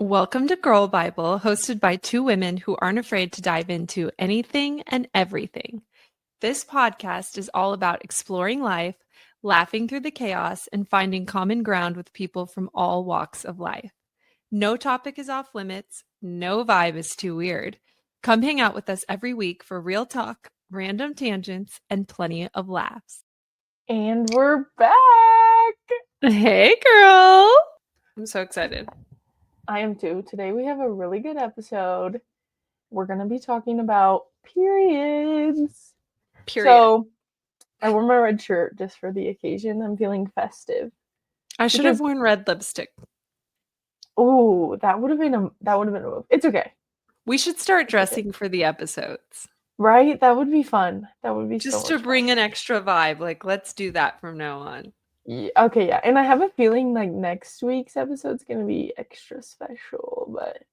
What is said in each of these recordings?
Welcome to Girl Bible, hosted by two women who aren't afraid to dive into anything and everything. This podcast is all about exploring life, laughing through the chaos, and finding common ground with people from all walks of life. No topic is off limits, no vibe is too weird. Come hang out with us every week for real talk, random tangents, and plenty of laughs. And we're back. Hey, girl. I'm so excited. I am too. Today we have a really good episode. We're going to be talking about periods. So I wore my red shirt just for the occasion. I'm feeling festive. I should have worn red lipstick. Oh, that would have been a move. It's okay. We should start dressing for the episodes. Right? That would be fun. That would be just so to bring an extra vibe. Like, let's do that from now on. Yeah, okay, yeah. And I have a feeling like next week's episode's going to be extra special, but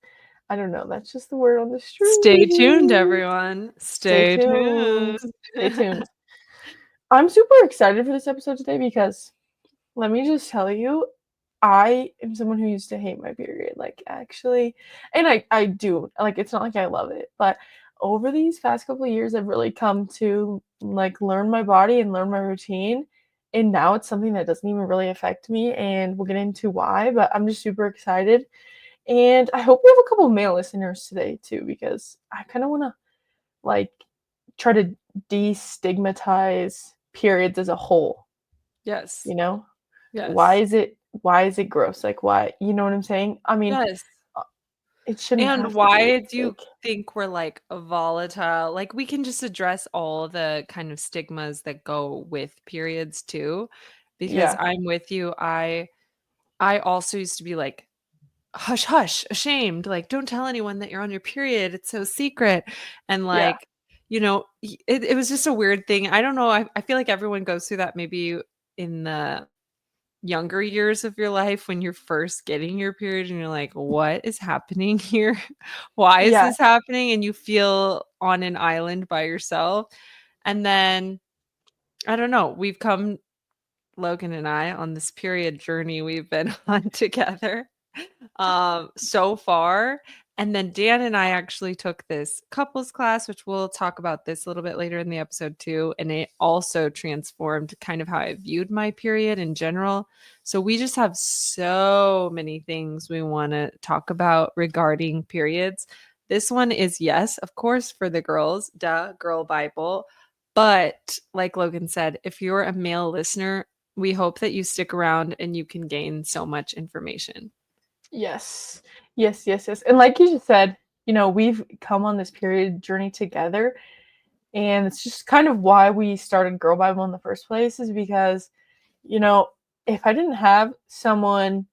I don't know. That's just the word on the street. Stay tuned, everyone. Stay tuned. Stay tuned. I'm super excited for this episode today because let me just tell you, I am someone who used to hate my period. Like, actually, and I do. Like, it's not like I love it, but over these past couple of years, I've really come to like learn my body and learn my routine. And now it's something that doesn't even really affect me, and we'll get into why, but I'm just super excited. And I hope we have a couple of male listeners today too, because I kind of want to like try to destigmatize periods as a whole. Yes. You know? Yes. Why is it gross? Like, why? You know what I'm saying? I mean, yes. It shouldn't and have why to do you think we're like volatile? Like, we can just address all the kind of stigmas that go with periods too, because I'm with you. I also used to be like, hush, hush, ashamed. Like, don't tell anyone that you're on your period. It's so secret. And like, it was just a weird thing. I don't know. I feel like everyone goes through that maybe in the younger years of your life when you're first getting your period and you're like, what is happening here? Why is this happening? And you feel on an island by yourself. And then, I don't know, we've come, Logan and I, on this period journey we've been on together so far. And then Dan and I actually took this couples class, which we'll talk about this a little bit later in the episode too. And it also transformed kind of how I viewed my period in general. So we just have so many things we want to talk about regarding periods. This one is, yes, of course, for the girls, duh, Girl Bible. But like Logan said, if you're a male listener, we hope that you stick around and you can gain so much information. Yes. And like you just said, we've come on this period journey together. And it's just kind of why we started Girl Bible in the first place, is because, if I didn't have someone,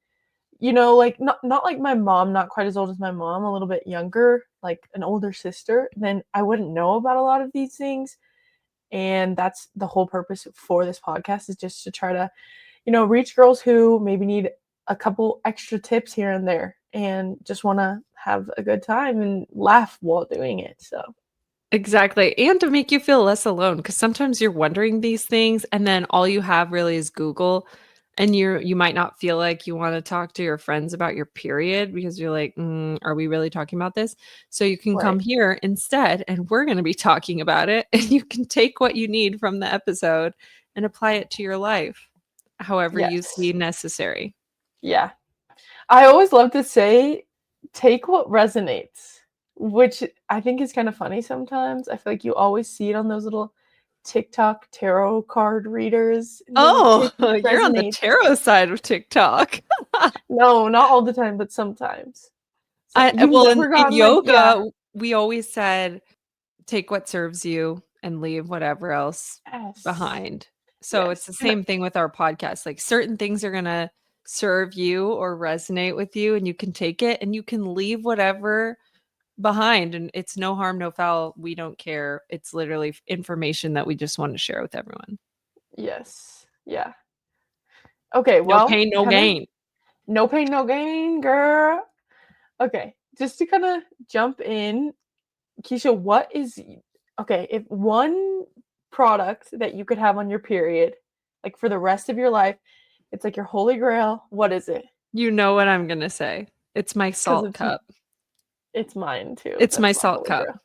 like not like my mom, not quite as old as my mom, a little bit younger, like an older sister, then I wouldn't know about a lot of these things. And that's the whole purpose for this podcast, is just to try to, reach girls who maybe need a couple extra tips here and there and just want to have a good time and laugh while doing it. So exactly. And to make you feel less alone, because sometimes you're wondering these things and then all you have really is Google, and you might not feel like you want to talk to your friends about your period because you're like, are we really talking about this? So you can come here instead and we're going to be talking about it, and you can take what you need from the episode and apply it to your life however you see necessary. Yeah. I always love to say, take what resonates, which I think is kind of funny sometimes. I feel like you always see it on those little TikTok tarot card readers. Oh, you're on the tarot side of TikTok. No, not all the time, but sometimes. So in yoga, we always said, take what serves you and leave whatever else behind. So it's the same thing with our podcast. Like, certain things are going to serve you or resonate with you, and you can take it and you can leave whatever behind. And it's no harm, no foul. We don't care. It's literally information that we just want to share with everyone. Yes. Yeah. Okay, well. No pain, no gain. No pain, no gain, girl. Okay, just to kind of jump in, Keisha, if one product that you could have on your period, like for the rest of your life, it's like your holy grail, what is it? You know what I'm going to say. It's my because salt cup. it's mine too. It's my That's my salt holy cup. grail.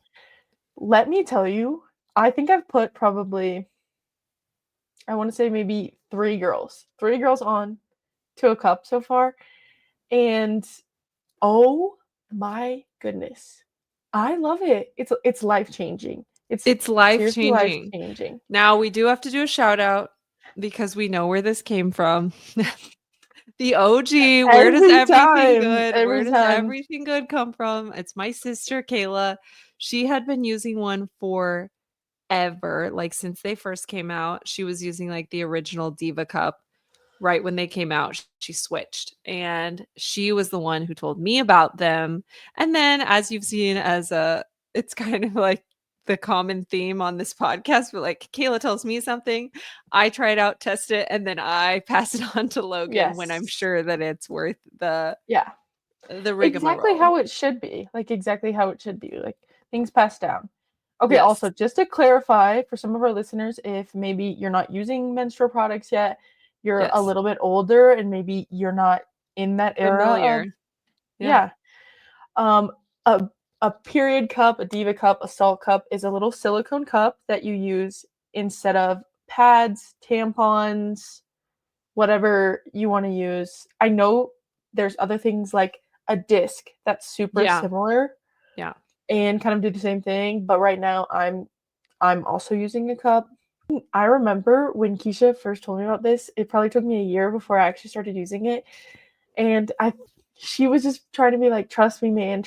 Let me tell you, I think I've put probably, I want to say maybe three girls on to a cup so far. And oh my goodness, I love it. It's life changing. It's It's life seriously life changing. changing. Now we do have to do a shout out because we know where this came from. The OG, Every where does time. everything good come from? It's my sister Kayla. She had been using one for ever, like since they first came out. She was using like the original Diva cup. Right when they came out, she switched, and she was the one who told me about them. And then, as you've seen, it's kind of like the common theme on this podcast, but like Kayla tells me something, I try it out, test it, and then I pass it on to Logan when I'm Yes. sure that it's worth the Yeah. Exactly rigmarole. how it should be. Like exactly how it should be. Like things passed down. Okay, also Yes, just to clarify for some of our listeners, if maybe you're not using menstrual products yet, you're a yes, little bit older and maybe you're not in that era of, familiar. Yeah, yeah. Um a a period cup, a diva cup, a salt cup is a little silicone cup that you use instead of pads, tampons, whatever you want to use. I know there's other things like a disc that's super yeah, similar yeah. and kind of do the same thing, but right now I'm also using a cup. I remember when Keisha first told me about this, it probably took me a year before I actually started using it. And I she was just trying to be like, trust me, man.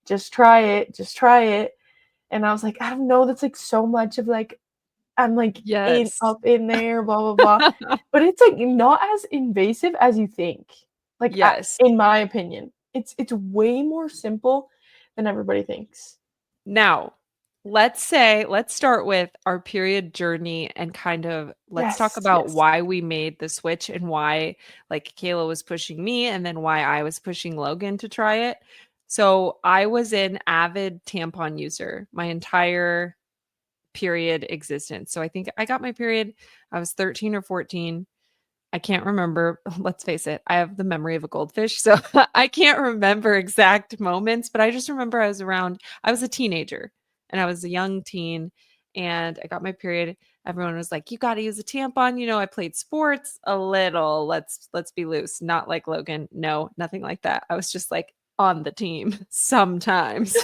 Just try it. And I was like, I don't know, that's like so much of like I'm like in Yes. up in there, blah blah blah. But it's like not as invasive as you think. Like Yes. in my opinion, it's way more simple than everybody thinks. Now, let's start with our period journey and kind of let's talk Yes, about yes. why we made the switch and why like Kayla was pushing me and then why I was pushing Logan to try it. So, I was an avid tampon user my entire period existence. So, I think I got my period I was 13 or 14. I can't remember. Let's face it, I have the memory of a goldfish. So I can't remember exact moments, but I just remember I was a teenager and I was a young teen and I got my period. Everyone was like, "You got to use a tampon." I played sports a little. Let's be loose. Not like Logan. No, nothing like that. I was just like on the team sometimes.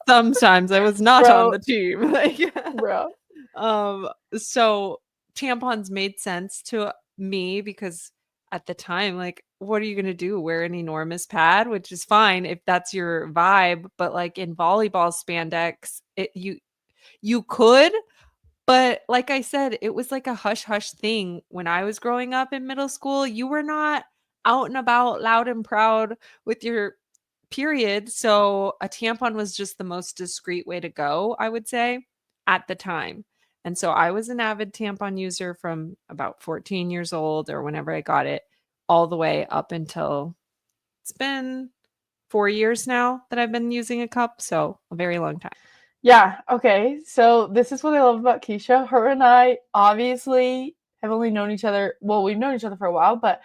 Sometimes I was not on Bro, the team. Like bro. um, so tampons made sense to me because at the time, like, what are you gonna do? Wear an enormous pad, which is fine if that's your vibe, but like in volleyball spandex, you could, but like I said, it was like a hush hush thing when I was growing up in middle school. You were not out and about loud and proud with your period. So a tampon was just the most discreet way to go, I would say, at the time. And so I was an avid tampon user from about 14 years old or whenever I got it, all the way up until it's been 4 years now that I've been using a cup. So a very long time. Yeah, okay. So this is what I love about Keisha. Her and I obviously have only known each other, well, we've known each other for a while, but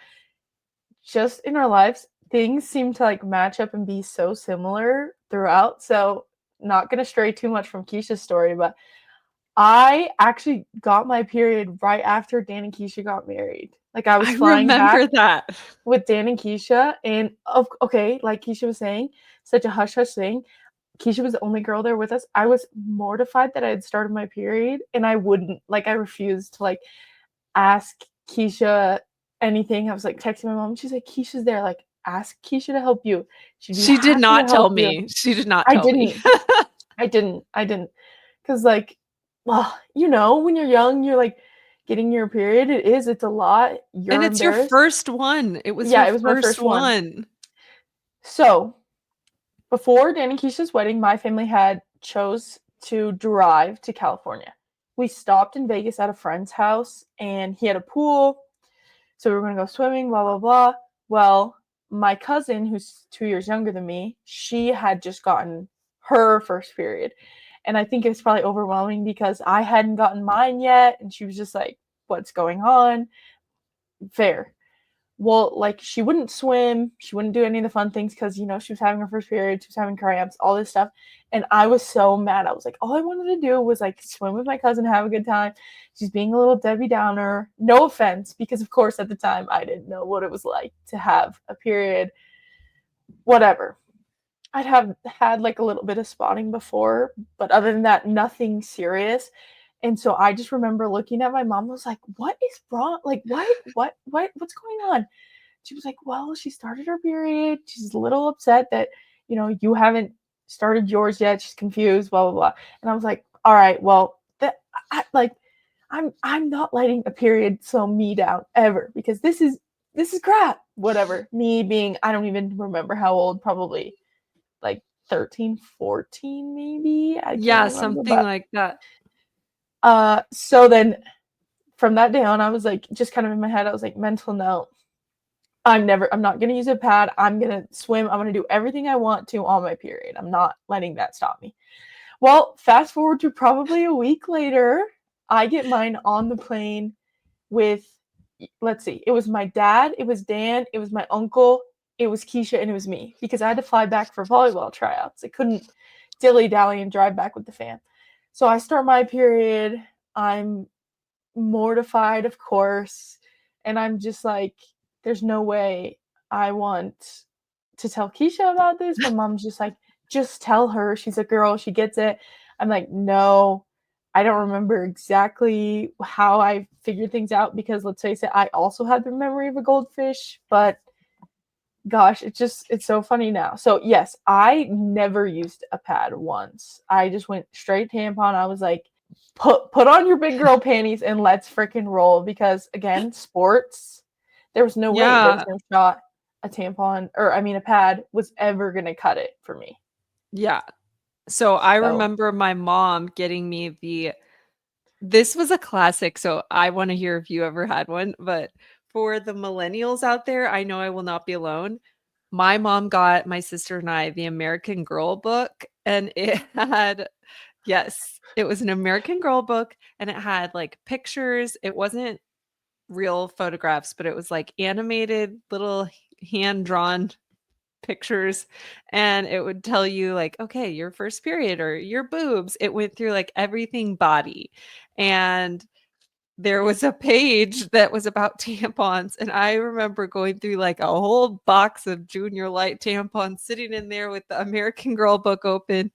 just in our lives, things seem to like match up and be so similar throughout. So not gonna stray too much from Keisha's story, but I actually got my period right after Dan and Keisha got married. Like I was I flying back remember that. with Dan and Keisha, and okay, like Keisha was saying, such a hush hush thing. Keisha was the only girl there with us. I was mortified that I had started my period, and I wouldn't like. I refused to like ask Keisha anything. I was like texting my mom. She's like, Keisha's there. Like, ask Keisha to help you. She'd be She did happy to not help tell you. me. She did not I tell me. didn't. Because like, well, when you're young, you're like getting your period. It's a lot. And You're it's your embarrassed. first one. It was Yeah, your it was my first first one. one. So before Dan and Keisha's wedding, my family had chose to drive to California. We stopped in Vegas at a friend's house, and he had a pool, so we were gonna go swimming. Blah blah blah. Well, my cousin, who's 2 years younger than me, she had just gotten her first period, and I think it was probably overwhelming because I hadn't gotten mine yet, and she was just like, "What's going on?" Fair. Well, like, she wouldn't swim, she wouldn't do any of the fun things because, she was having her first period, she was having cramps, all this stuff. And I was so mad. I was like, all I wanted to do was like swim with my cousin, have a good time. She's being a little Debbie Downer. No offense, because of course at the time I didn't know what it was like to have a period. Whatever. I'd have had like a little bit of spotting before, but other than that, nothing serious. And so I just remember looking at my mom, I was like, what is wrong? Like, what's going on? She was like, well, she started her period. She's a little upset that, you haven't started yours yet. She's confused, blah, blah, blah. And I was like, all right, well, I'm not letting a period slow me down ever because this is crap. Whatever. Me being, I don't even remember how old, probably like 13, 14, maybe. I can't Yeah, remember. something But like that. so then from that day on, I was like, just kind of in my head, I was like, mental note. I'm not going to use a pad. I'm going to swim. I'm going to do everything I want to on my period. I'm not letting that stop me. Well, fast forward to probably a week later, I get mine on the plane with, let's see, it was my dad, it was Dan, it was my uncle, it was Keisha, and it was me because I had to fly back for volleyball tryouts. I couldn't dilly dally and drive back with the fam. So I start my period. I'm mortified, of course. And I'm just like, there's no way I want to tell Keisha about this. My mom's just like, just tell her. She's a girl. She gets it. I'm like, no, I don't remember exactly how I figured things out because let's face it, I also had the memory of a goldfish, but gosh, it's so funny now. So yes, I never used a pad once. I just went straight tampon. I was like, put on your big girl panties and let's freaking roll because again, sports, there was no way, there was Yeah. no shot a tampon or I mean a pad was ever gonna cut it for me. Yeah. So I So remember my mom getting me this was a classic, so I wanna hear if you ever had one, but for the millennials out there, I know I will not be alone. My mom got my sister and I the American Girl book, and it had yes, it was an American Girl book, and it had, like, pictures. It wasn't real photographs, but it was, like, animated little hand-drawn pictures, and it would tell you, like, "Okay, your first period or your boobs." It went through, like, everything body, and there was a page that was about tampons, and I remember going through, like, a whole box of Junior Light tampons, sitting in there with the American Girl book open,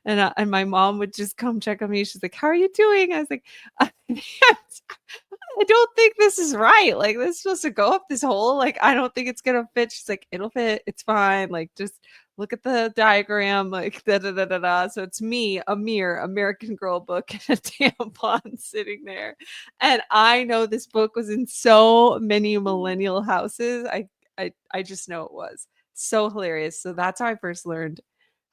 and my mom would just come check on me. She's like, "How are you doing?" I was like, "I don't think this is right. Like, this is supposed to go up this hole. Like, I don't think it's gonna fit." She's like, "It'll fit. It's fine. Like, just look at the diagram." Like, da da da da da. So it's me, a mere American Girl book, and a tampon sitting there. And I know this book was in so many millennial houses. I just know it was so hilarious. So that's how I first learned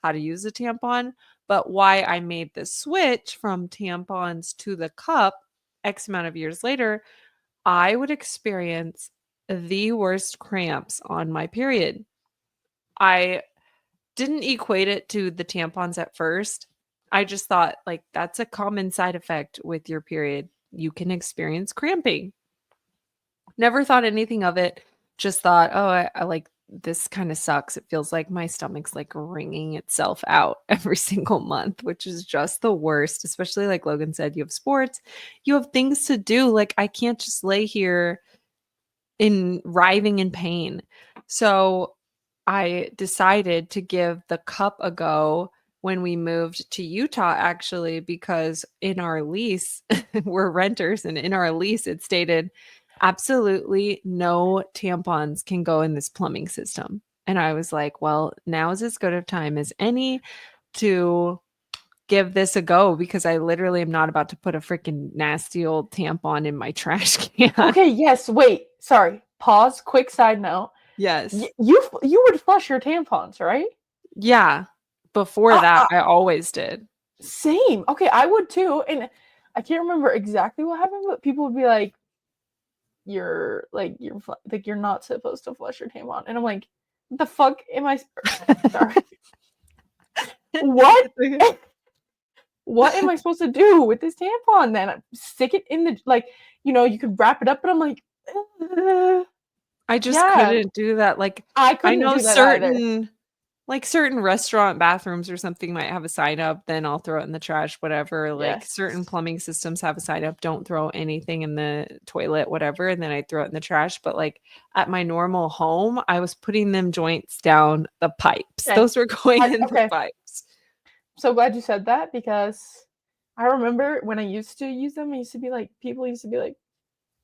how to use a tampon. But why I made the switch from tampons to the cup X amount of years later, I would experience the worst cramps on my period. I didn't equate it to the tampons at first. I just thought, like, that's a common side effect with your period. You can experience cramping. Never thought anything of it. Just thought, oh, I like this kind of sucks. It feels like my stomach's like wringing itself out every single month, which is just the worst. Especially like Logan said, you have sports, you have things to do. Like, I can't just lay here in writhing in pain. So I decided to give the cup a go when we moved to Utah, actually, because in our lease, we're renters, and in our lease, it stated absolutely no tampons can go in this plumbing system. And I was like, well, now is as good of time as any to give this a go because I literally am not about to put a freaking nasty old tampon in my trash can. okay, yes, wait, sorry. Pause, quick side note. Yes. You would flush your tampons, right? Yeah. Before that, Uh, I always did. Same. Okay, I would too. And I can't remember exactly what happened, but people would be like, you're not supposed to flush your tampon." And I'm like, "The fuck am I sorry. What? What am I supposed to do with this tampon then? Stick it in the like, you could wrap it up, but I'm like, I just Yeah, couldn't do that, like, I I couldn't know do that either. certain restaurant bathrooms or something might have a sign up, then I'll throw it in the trash, whatever, like, certain Yes. plumbing systems have a sign up, "Don't throw anything in the toilet," whatever, and then I throw it in the trash, but, like, at my normal home, I was putting them joints down the pipes. Okay. Those were going in the Okay. pipes. So glad you said that because I remember when I used to use them, I used to be like, people used to be like,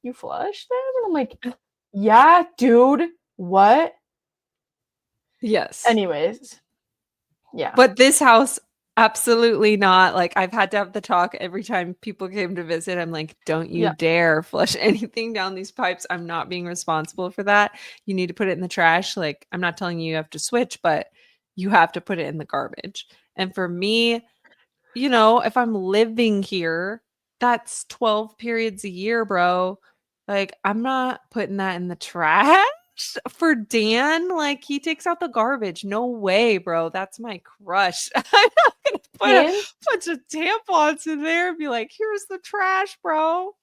"You flush them?" And I'm like, "Yeah, dude. What?" Yes. Anyways, yeah. But this house, absolutely not. Like, I've had to have the talk every time people came to visit. I'm like, "Don't you Yeah. dare flush anything down these pipes. I'm not being responsible for that. You need to put it in the trash." Like, I'm not telling you have to switch, but you have to put it in the garbage. And for me, if I'm living here, that's 12 periods a year, bro. Like, I'm not putting that in the trash for Dan. Like, he takes out the garbage. No way, bro. That's my crush. I'm not gonna put a And bunch of tampons in there and be like, here's the trash, bro.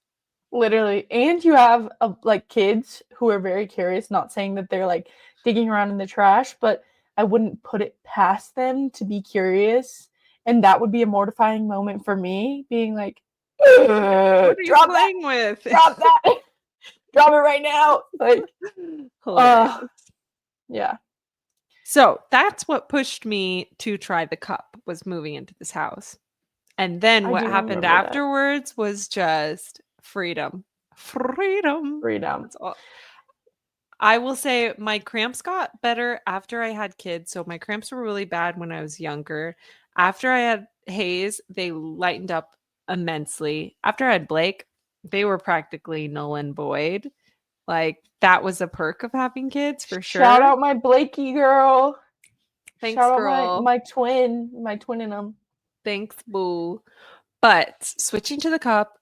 literally, and you have, like, kids who are very curious, not saying that they're, like, digging around in the trash, but I wouldn't put it past them to be curious, and that would be a mortifying moment for me, being like, What are you Drop that! playing with?" Drop that! Drop it right now!" Like, uh, Hilarious. yeah. So that's what pushed me to try the cup, was moving into this house. And then I what do happened remember that. afterwards was just freedom. Freedom. Freedom. That's all. I will say my cramps got better after I had kids. So my cramps were really bad when I was younger. After I had Hayes, they lightened up immensely. After I had Blake, they were practically null and void. Like, that was a perk of having kids for Shout sure. out my Blakey girl. Thanks, Shout out my girl. my twin in them. Thanks, boo. But switching to the cup,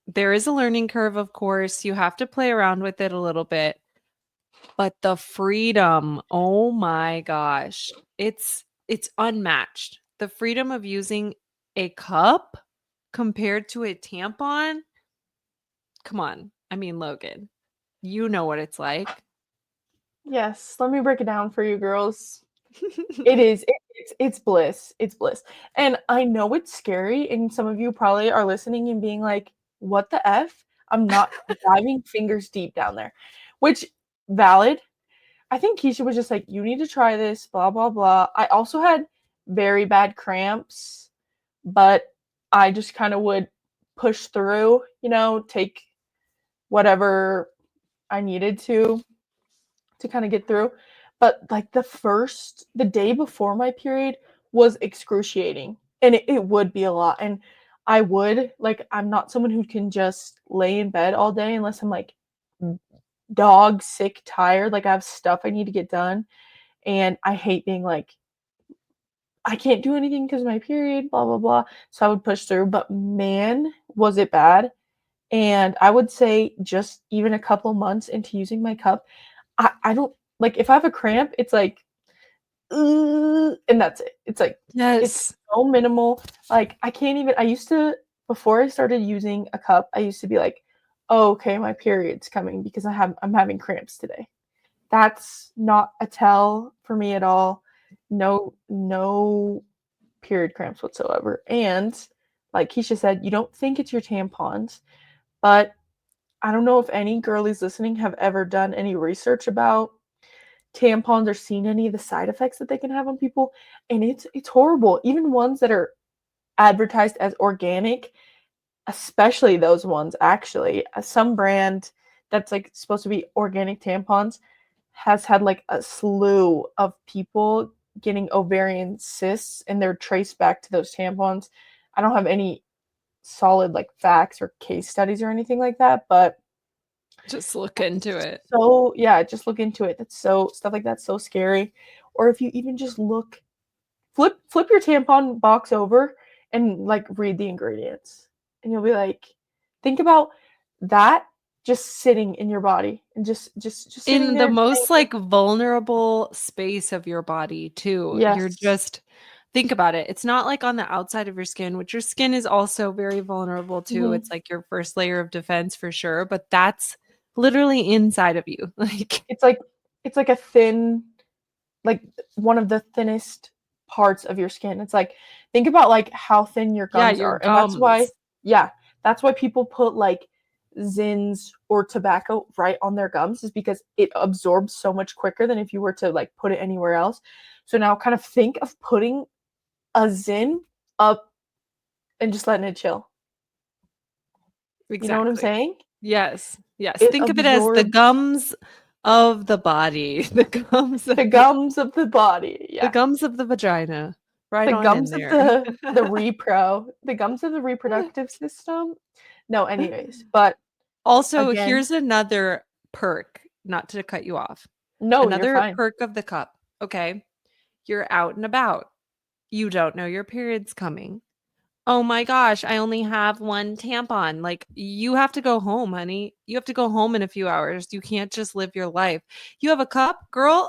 there is a learning curve, of course. You have to play around with it a little bit, but the freedom, oh my gosh, it's unmatched. The freedom of using a cup compared to a tampon. Come on. I mean, Logan, you know what it's like. Yes, let me break it down for you girls. It is. It's bliss. It's bliss. And I know it's scary, and some of you probably are listening and being like, "What the f?" I'm not diving fingers deep down there, which valid. I think Keisha was just like, "You need to try this." Blah blah blah. I also had very bad cramps, but I just kind of would push through. Take whatever I needed to kind of get through. But like the day before my period was excruciating. And it would be a lot. And I'm not someone who can just lay in bed all day unless I'm like dog sick, tired. Like I have stuff I need to get done. And I hate being like, I can't do anything because of my period, blah, blah, blah. So I would push through. But man, was it bad. And I would say just even a couple months into using my cup, I don't like if I have a cramp, it's like, and that's it. It's like it's Yes. so minimal. Like I can't even. I used to before I started using a cup. I used to be like, oh, okay, my period's coming because I'm having cramps today. That's not a tell for me at all. No period cramps whatsoever. And like Keisha said, you don't think it's your tampons, but I don't know if any girlies listening have ever done any research about tampons or seen any of the side effects that they can have on people, and it's horrible. Even ones that are advertised as organic, especially those ones actually. Some brand that's like supposed to be organic tampons has had like a slew of people getting ovarian cysts and they're traced back to those tampons. I don't have any solid like facts or case studies or anything like that, but Just look into it. so yeah, just look into it. That's so stuff like that's so scary. Or if you even just flip your tampon box over and like read the ingredients. And you'll be like, think about that just sitting in your body and just sitting In the there most, saying, like, vulnerable space of your body too. You're yes. just think about it. It's not like on the outside of your skin, which your skin is also very vulnerable too. Mhm. It's like your first layer of defense for sure, but that's literally inside of you. Like, It's like it's like a thin, like one of the thinnest parts of your skin. It's like think about like how thin your yeah, gums your are, and that's why, gums. yeah, that's why people put like Zins or tobacco right on their gums, is because it absorbs so much quicker than if you were to like put it anywhere else. So now kind of think of putting a Zin up and just letting it chill. You know what I'm Exactly. saying? Yes. Yes. It Think of it as the absorbs gums of the body, the gums of the body. the Yeah. gums of the vagina. Right The on in gums of there. the gums of the reproductive system. No, anyways, but Also, again, here's another perk, not to cut you off. no, you're Another fine. perk of the cup. Okay. You're out and about. You don't know your period's coming. Oh my gosh, I only have one tampon. Like, you have to go home, honey. You have to go home in a few hours. You can't just live your life. You have a cup, girl.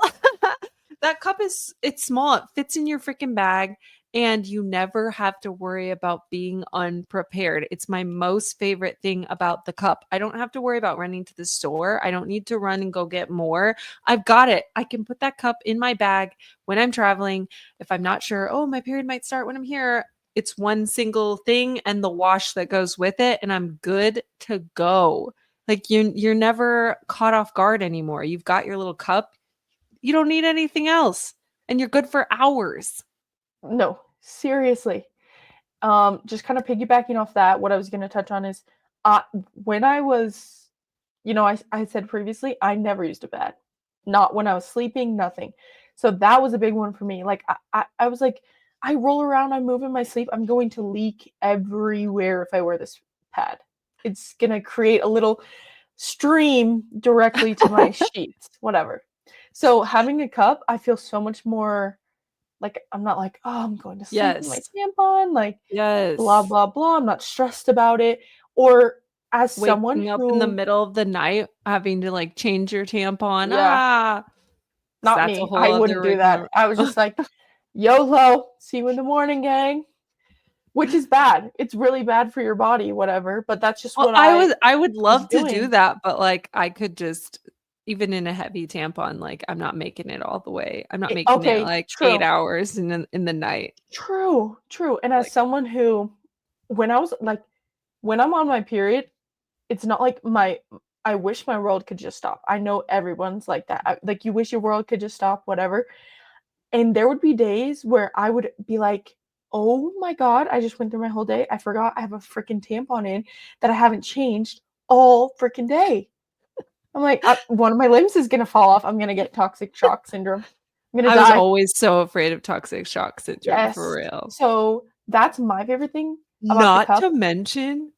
That cup is it's small. It fits in your freaking bag and you never have to worry about being unprepared. It's my most favorite thing about the cup. I don't have to worry about running to the store. I don't need to run and go get more. I've got it. I can put that cup in my bag when I'm traveling. If I'm not sure, oh, my period might start when I'm here, it's one single thing and the wash that goes with it, and I'm good to go. Like, you're never caught off guard anymore. You've got your little cup. You don't need anything else, and you're good for hours. No, seriously. Just kind of piggybacking off that, what I was gonna touch on is, uh, when I was, I said previously, I never used a bed. Not when I was sleeping, nothing. So that was a big one for me. Like I was like, I roll around, I move in my sleep, I'm going to leak everywhere if I wear this pad. It's gonna create a little stream directly to my sheets, whatever. So having a cup, I feel so much more like I'm not like, oh, I'm going to sleep in my Yes. tampon, like blah Yes. blah blah. I'm not stressed about it. Or as someone Waking up in the who, middle of the night, having to, like, change your tampon. yeah, Because not that's a me. whole I other wouldn't do that. rigmarole. I was just like, YOLO, see you in the morning, gang. Which is bad. It's really bad for your body, whatever. But that's just Well, what I I I would was love to do doing. that, but, like, I could just even in a heavy tampon, like, I'm not making it all the way. I'm not making it, Okay, like, 8 true. hours in the night. True, true. And as Like, someone who, when I was like, when I'm on my period, it's not like I wish my world could just stop. I know everyone's like that. Like you wish your world could just stop, whatever. And there would be days where I would be like, "Oh my god, I just went through my whole day. I forgot I have a freaking tampon in that I haven't changed all freaking day." I'm like, one of my limbs is gonna fall off. I'm gonna get toxic shock syndrome. I'm gonna I was die. always so afraid of toxic shock syndrome, for Yes. real. So that's my favorite thing about the Not cup. to mention,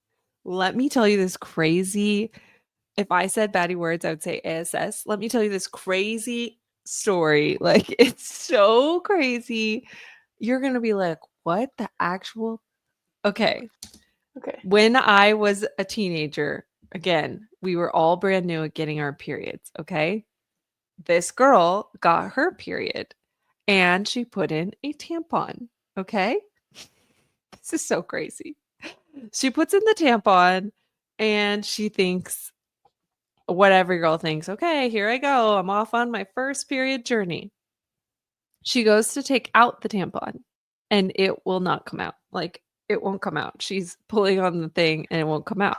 let me tell you this crazy if I said baddie words, I would say ASS. Let me tell you this crazy story. Like, it's so crazy. You're gonna be like, "What the actual?" Okay. Okay. When I was a teenager, again, we were all brand new at getting our periods, okay? This girl got her period and she put in a tampon, okay? This is so crazy. She puts in the tampon and she thinks what every girl thinks, "Okay, here I go. I'm off on my first period journey." She goes to take out the tampon and it will not come out. Like, it won't come out. She's pulling on the thing and it won't come out.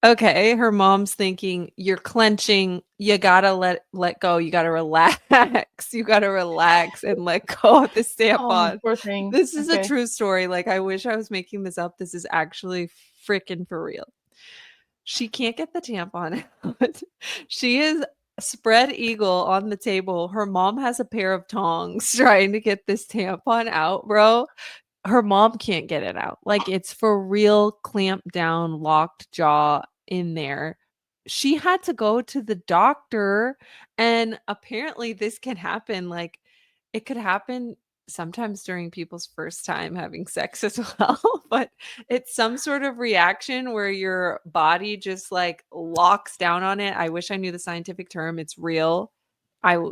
Okay, her mom's thinking, "You're clenching. You gotta let go. You gotta relax. You gotta relax and let go of this Oh, tampon." poor thing. This is a Okay. true story. Like, I wish I was making this up. This is actually freaking for real. She can't get the tampon out. She is spread eagle on the table. Her mom has a pair of tongs trying to get this tampon out, bro. Her mom can't get it out. Like, it's for real clamped down, locked jaw in there. She had to go to the doctor, and apparently this can happen, like, it could happen sometimes during people's first time having sex as well, but it's some sort of reaction where your body just, like, locks down on it. I wish I knew the scientific term. It's real.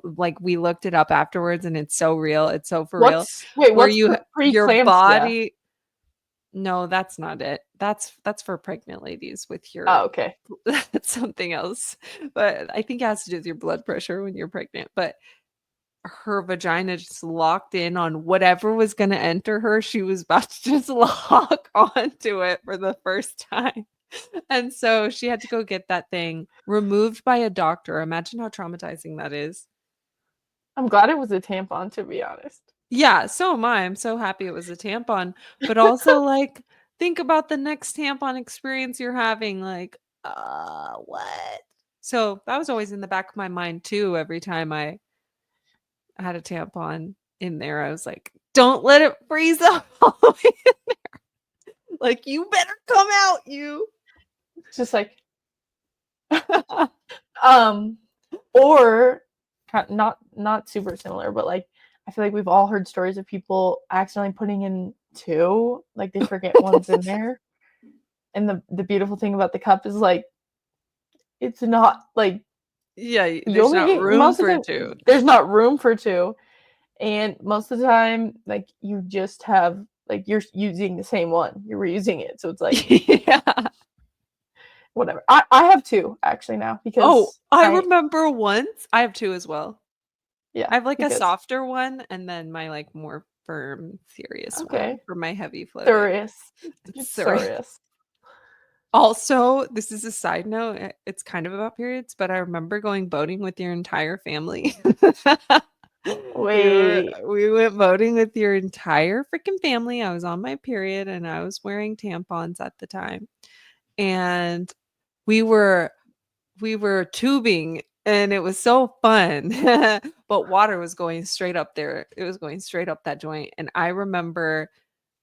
Like, we looked it up afterwards, and it's so real. It's so for real. What's wait, Where what's your preeclampsia? body No, that's not it. That's for pregnant ladies with your Oh, okay. that's something else. But I think it has to do with your blood pressure when you're pregnant. But her vagina just locked in on whatever was gonna enter her. She was about to just lock onto it for the first time. And so she had to go get that thing removed by a doctor. Imagine how traumatizing that is. I'm glad it was a tampon, to be honest. Yeah, so am I. I'm so happy it was a tampon, but also, like, think about the next tampon experience you're having, like, what? So, that was always in the back of my mind too every time I had a tampon in there. I was like, "Don't let it freeze up all the way." Like, "You better come out, you." It's just like, um, or not super similar, but like I feel like we've all heard stories of people accidentally putting in two, like they forget one's in there. And the beautiful thing about the cup is like it's not like Yeah, you there's only not get room most of for the 2. time there's not room for two, and most of the time like you just have like you're using the same one, you're reusing it, so it's like Yeah. whatever. I have two actually now Oh, because I I remember once I have 2 as well. yeah I have, like, a because softer one and then my, like, more firm, serious one okay for my heavy floating. serious It's it's serious. serious. Also, this is a side note, it's kind of about periods, but I remember going boating with your entire family. Wait, We went boating with your entire freaking family. I was on my period and I was wearing tampons at the time, and we were we were tubing and it was so fun. But water was going straight up there. It was going straight up that joint. And I remember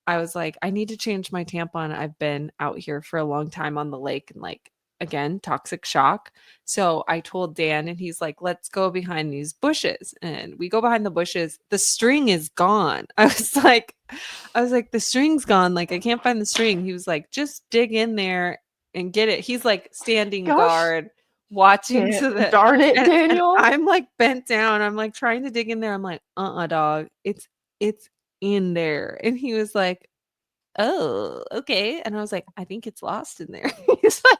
I was like, I need to change my tampon. I've been out here for a long time on the lake and like again, toxic shock. So I told Dan and he's like, let's go behind these bushes. And we go behind the bushes. The string is gone. I was like, the string's gone. Like, I can't find the string. He was like, just dig in there and get it. He's like standing gosh, guard, watching so that darn it, and Daniel. I'm like bent down. I'm like trying to dig in there. I'm like, dog. It's in there. And he was like, oh, okay. And I was like, I think it's lost in there. He's like,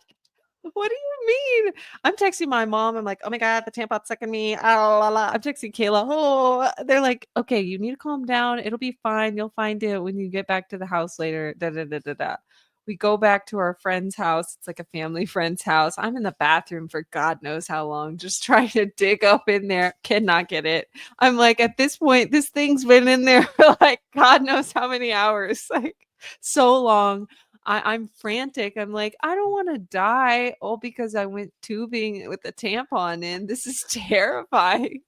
what do you mean? I'm texting my mom. I'm like, oh my God, the tampon's sucking me. Ah, la, la. I'm texting Kayla. Oh, they're like, okay, you need to calm down. It'll be fine. You'll find it when you get back to the house later. Da, da, da, da, da. We go back to our friend's house. It's like a family friend's house. I'm in the bathroom for God knows how long, just trying to dig up in there. Cannot get it. I'm like, at this point, this thing's been in there for like God knows how many hours. Like, so long. I'm frantic. I'm like, I don't want to die all because I went tubing with a tampon in. This is terrifying.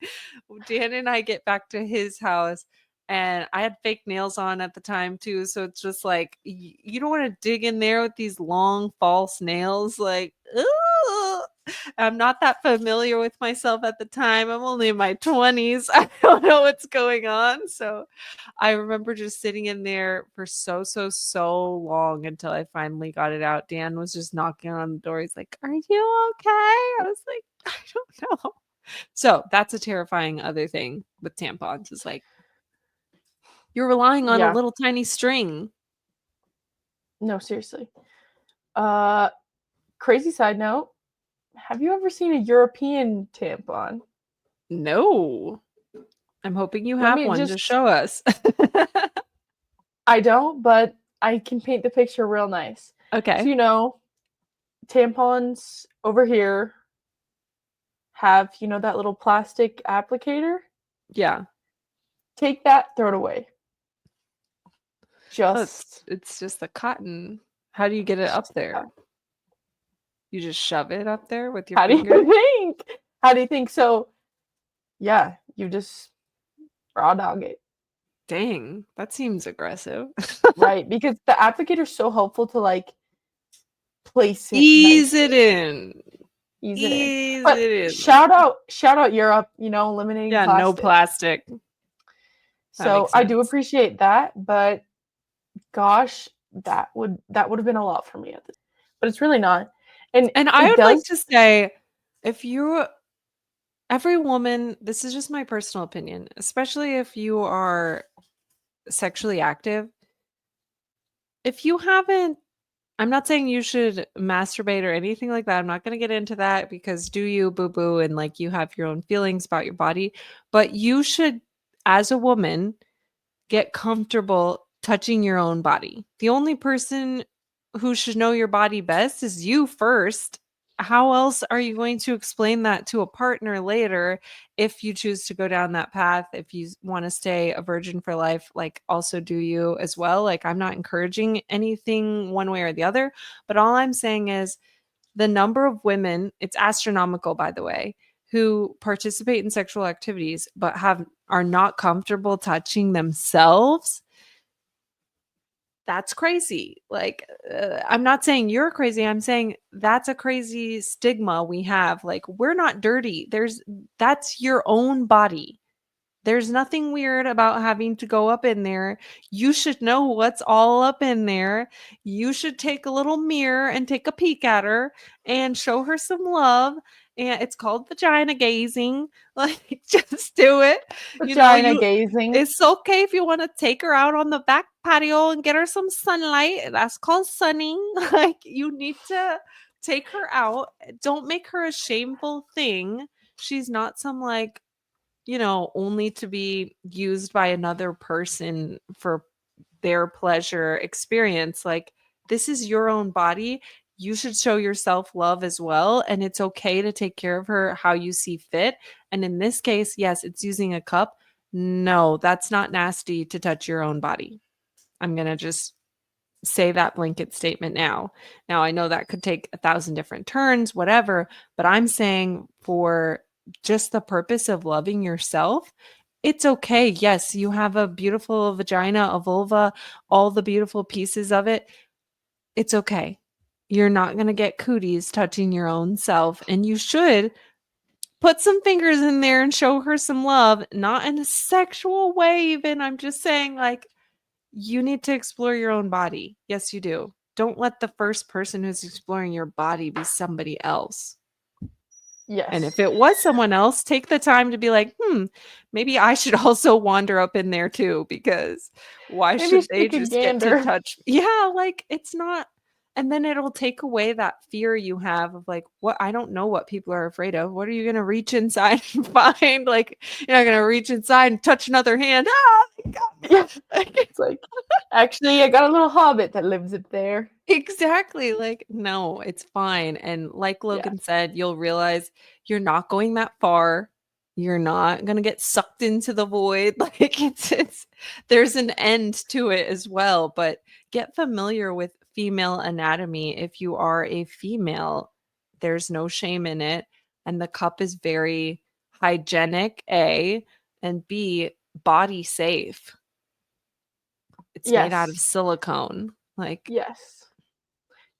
Dan and I get back to his house and I had fake nails on at the time too. So it's just like, you don't want to dig in there with these long false nails. Like, ooh. I'm not that familiar with myself at the time. I'm only in my 20s. I don't know what's going on. So I remember just sitting in there for so long until I finally got it out. Dan was just knocking on the door. He's like, "Are you okay?" I was like, "I don't know." So that's a terrifying other thing with tampons is like you're relying on a Yeah, little tiny string. no, seriously. Uh, crazy side note. Have you ever seen a European tampon? No. I'm hoping you Let have me one to just show us. I don't, but I can paint the picture real nice. So, Okay. tampons over here have, that little plastic applicator? Yeah. Take that, throw it away. Oh, Just it's just the cotton. How do you get it it's up just the there? cut. You just shove it up there with your How do you finger? think? How do you think? So, yeah, you just raw dog it, Dang, that seems aggressive. right? Because the applicator's so helpful to like place it Ease it nicely, in. ease it in. Ease But it in. shout out Europe, eliminating Yeah, no plastic. plastic. That So makes I do sense. appreciate that, but gosh, that would have been a lot for me at this. But it's really not. And And I it would like does to say, if you every woman, this is just my personal opinion, especially if you are sexually active, if you haven't I'm not saying you should masturbate or anything like that. I'm not gonna get into that because do you, boo boo, and like you have your own feelings about your body. But you should, as a woman, get comfortable touching your own body. The only person who should know your body best is you first. How else are you going to explain that to a partner later if you choose to go down that path? If you want to stay a virgin for life, like also do you as well? Like, I'm not encouraging anything one way or the other, but all I'm saying is the number of women, it's astronomical, by the way, who participate in sexual activities but have are not comfortable touching themselves. That's crazy. Like, I'm not saying you're crazy. I'm saying that's a crazy stigma we have. Like, we're not dirty. That's your own body. There's nothing weird about having to go up in there. You should know what's all up in there. You should take a little mirror and take a peek at her and show her some love. And it's called vagina gazing. Like, just do it. You know, Vagina gazing. it's okay if you want to take her out on the back patio and get her some sunlight. That's called sunning. Like, you need to take her out. Don't make her a shameful thing. She's not some like only to be used by another person for their pleasure experience. Like, this is your own body. You should show yourself love as well. And it's okay to take care of her how you see fit. And in this case, yes, it's using a cup. No, that's not nasty to touch your own body. I'm going to just say that blanket statement now. Now, I know that could take 1,000 different turns, whatever, but I'm saying for just the purpose of loving yourself, it's okay. Yes, you have a beautiful vagina, a vulva, all the beautiful pieces of it. It's okay. You're not going to get cooties touching your own self, and you should put some fingers in there and show her some love, not in a sexual way, even. I'm just saying, like, you need to explore your own body. Yes, you do. Don't let the first person who's exploring your body be somebody else. And if Yes. it was someone else, take the time to be like, maybe I should also wander up in there too, because why Maybe should they stick a just get to gander. touch? Yeah, like it's not. And then it'll take away that fear you have of like, what I don't know what people are afraid of. What are you going to reach inside and find? Like, you're not going to reach inside and touch another hand. Ah, they got Yeah. me. It's like, actually, I got a little hobbit that lives up there. Exactly. Like, no, it's fine. And like Yeah. Logan said, you'll realize you're not going that far. You're not gonna get sucked into the void. Like it's there's an end to it as well. But get familiar with female anatomy if you are a female. There's no shame in it. And the cup is very hygienic, A, and B, body safe. It's made out of Yes. silicone. Like, Yes.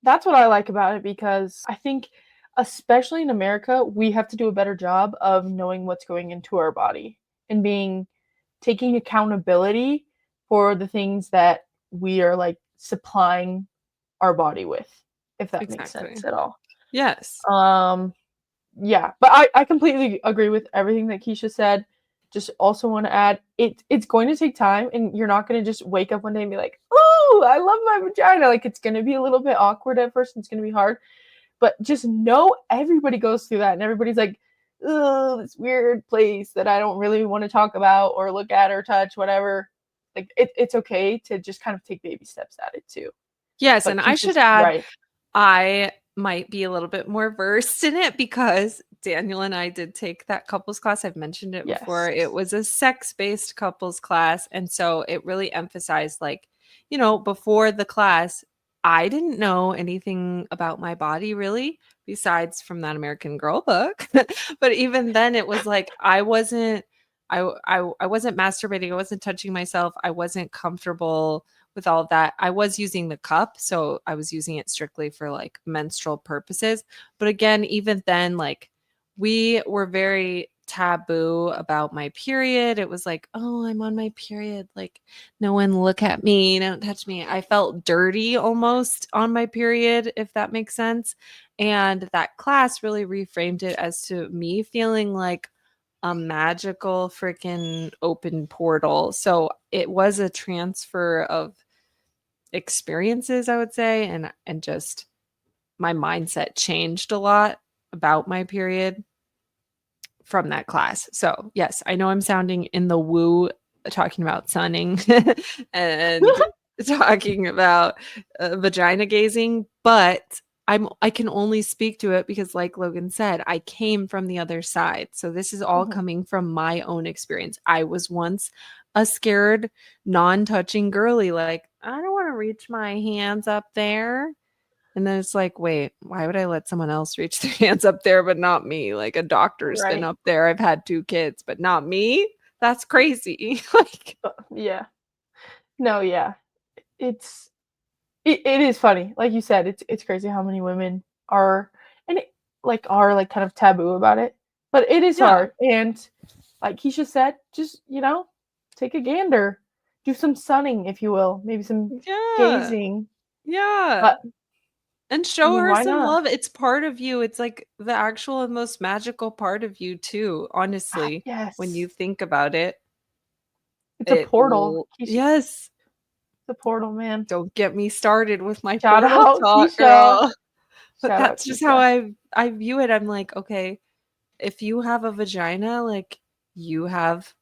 That's what I like about it because I think, especially in America, we have to do a better job of knowing what's going into our body and taking accountability for the things that we are like supplying our body with, if that makes exactly. sense at all. Yes. Um, yeah, but I completely agree with everything that Keisha said. Just also want to add, it's going to take time, and you're not going to just wake up one day and be like, "Oh, I love my vagina." Like it's going to be a little bit awkward at first, and it's going to be hard. But just know everybody goes through that, and everybody's like, "Oh, this weird place that I don't really want to talk about or look at or touch, whatever." Like it's okay to just kind of take baby steps at it too. Yes, But and I should Keisha's add, right. I might be a little bit more versed in it because Daniel and I did take that couples class. I've mentioned it before. Yes. It was a sex-based couples class, and so it really emphasized like, before the class, I didn't know anything about my body really besides from that American Girl book. But even then it was like I wasn't masturbating, I wasn't touching myself, I wasn't comfortable with all of that. I was using the cup, so I was using it strictly for like menstrual purposes. But again, even then, like we were very taboo about my period. It was like, oh, I'm on my period. Like, no one look at me, don't touch me. I felt dirty almost on my period, if that makes sense. And that class really reframed it as to me feeling like a magical freaking open portal. So it was a transfer of experiences, I would say, and just my mindset changed a lot about my period from that class. So, yes, I know I'm sounding in the woo talking about sunning and talking about vagina gazing, but I can only speak to it because like Logan said, I came from the other side. So this is all Mhm. coming from my own experience. I was once a scared, non-touching girly like, I don't want to reach my hands up there. And then it's like, wait, why would I let someone else reach their hands up there, but not me? Like a doctor's been Right. up there. I've had 2 kids, but not me. That's crazy. Like, Yeah. No, yeah. It's it is funny. Like you said, it's crazy how many women are and it, like are like kind of taboo about it. But it is yeah, hard. And like Keisha said, just, take a gander. Do some sunning, if you will. Maybe some yeah, gazing. yeah. But And I show mean, her why some not? love. It's part of you. It's like the actual and most magical part of you, too, honestly, when you Yes. think about it. It's a It portal. will, Keisha, yes. it's a portal, man. Don't get me started with my Shout portal out, talk, Keisha. girl. But Shout out, that's just how Keisha. I view it. I'm like, okay, if you have a vagina, like you have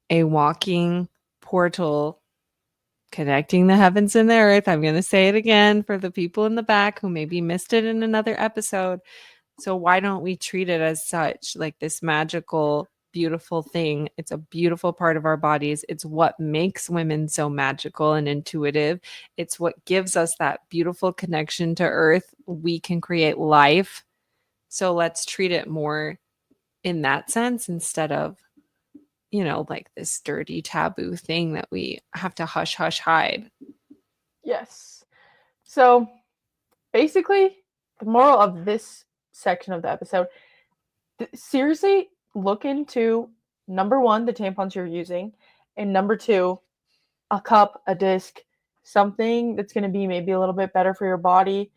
a walking portal connecting the heavens and the earth. I'm going to say it again for the people in the back who maybe missed it in another episode. So why don't we treat it as such, like this magical, beautiful thing? It's a beautiful part of our bodies. It's what makes women so magical and intuitive. It's what gives us that beautiful connection to earth. We can create life. So let's treat it more in that sense instead of, like this dirty taboo thing that we have to hush, hush, hide. Yes. So basically, the moral of this section of the episode, seriously look into number one, the tampons you're using, and number two, a cup, a disc, something that's going to be maybe a little bit better for your body.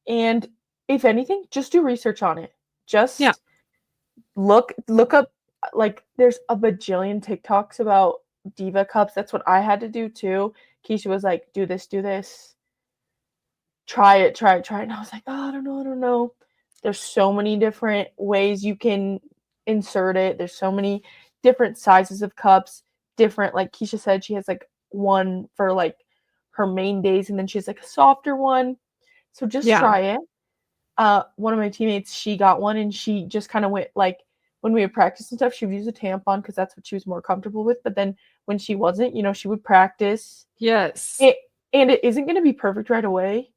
And if anything, just do research on it. Yeah. Just look up, like there's a bajillion TikToks about diva cups. That's what I had to do too. Keisha was like, do this, try it, try it, try it. And I was like, oh, I don't know. There's so many different ways you can insert it. There's so many different sizes of cups, different, like Keisha said, she has like one for like her main days, and then she has like a softer one. So just Yeah. try it. One of my teammates, she got one and she just kind of went like when we would practice and stuff, she would use a tampon because that's what she was more comfortable with. But then when she wasn't, she would practice. Yes. It, and it isn't going to be perfect right away.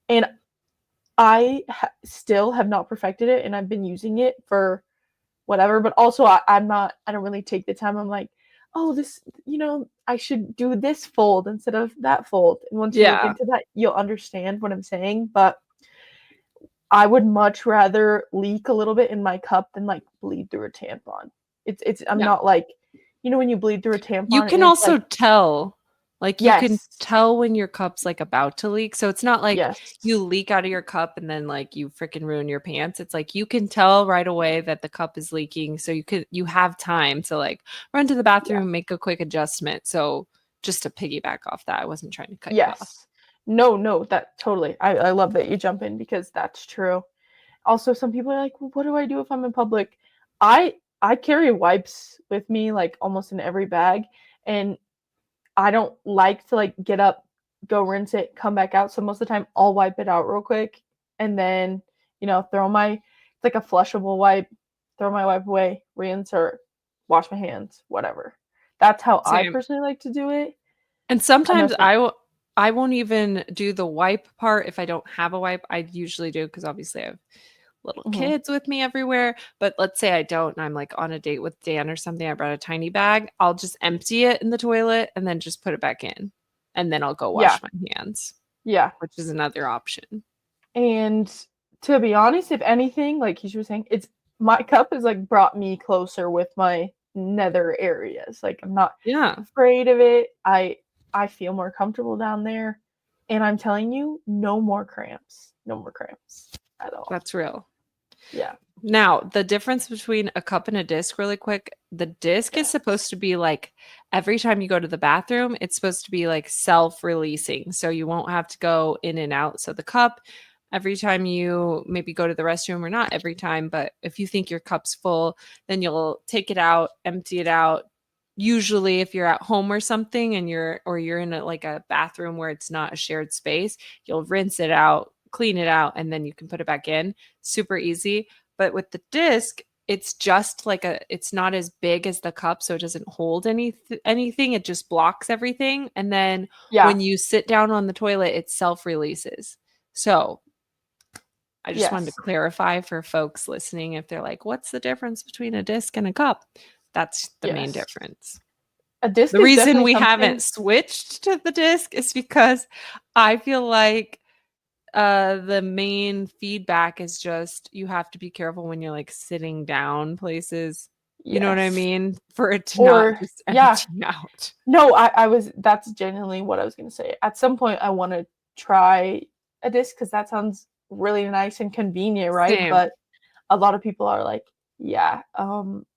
And I still have not perfected it, and I've been using it for whatever. But also, I'm not. I don't really take the time. I'm like, oh, this, I should do this fold instead of that fold. And once you look Yeah. into that, you'll understand what I'm saying. But I would much rather leak a little bit in my cup than like bleed through a tampon. It's. I'm Yeah. not like, when you bleed through a You tampon can and it's also like, tell, like, you can yes, tell when your cup's like about to leak. So it's not like you yes, leak out of your cup and then like you freaking ruin your pants. It's like you can tell right away that the cup is leaking. So you have time to like run to the yeah. bathroom, make a quick adjustment. So just to piggyback off that, I wasn't trying to cut you off. Yes. No, no, that totally. I love that you jump in because that's true. Also, some people are like, well, what do I do if I'm in public? I carry wipes with me like almost in every bag, and I don't like to like get up, go rinse it, come back out. So most of the time I'll wipe it out real quick and then, throw my it's like a flushable wipe, throw my wipe away, reinsert, wash my hands, whatever. That's how I Same. personally like to do it. And I know sometimes some I won't even do the wipe part if I don't have a wipe. I usually do because obviously I have little mhm. kids with me everywhere. But let's say I don't and I'm like on a date with Dan or something. I brought a tiny bag. I'll just empty it in the toilet and then just put it back in. And then I'll go Yeah. wash my hands, Yeah. which is another option. And to be honest, if anything, like Keisha was saying, it's my cup has like brought me closer with my nether areas. Like I'm not Yeah, afraid of it. I feel more comfortable down there. And I'm telling you, no more cramps. No more cramps at all. that's real. Yeah. Now, the difference between a cup and a disc, really quick, the disc is Yeah. supposed to be like every time you go to the bathroom, it's supposed to be like self-releasing. So you won't have to go in and out. So the cup, every time you maybe go to the restroom, or not every time, but if you think your cup's full, then you'll take it out, empty it out. Usually if you're at home or something and you're in like a bathroom where it's not a shared space, you'll rinse it out, clean it out, and then you can put it back in. Super easy. But with the disc, it's just like it's not as big as the cup, so it doesn't hold anything. It just blocks everything. And then Yeah. when you sit down on the toilet, it self-releases. So I just wanted to Yes. clarify for folks listening if they're like, what's the difference between a disc and a cup? That's the main Yes. difference. A disc The is reason definitely we something. haven't switched to the disc is because I feel like the main feedback is just you have to be careful when you're like sitting down places. You know what I Yes. mean? For it to not Or just yeah. empty out. No, I was that's genuinely what I was gonna say. At some point I wanna try a disc because that sounds really nice and convenient, right? Same. But a lot of people are like, yeah,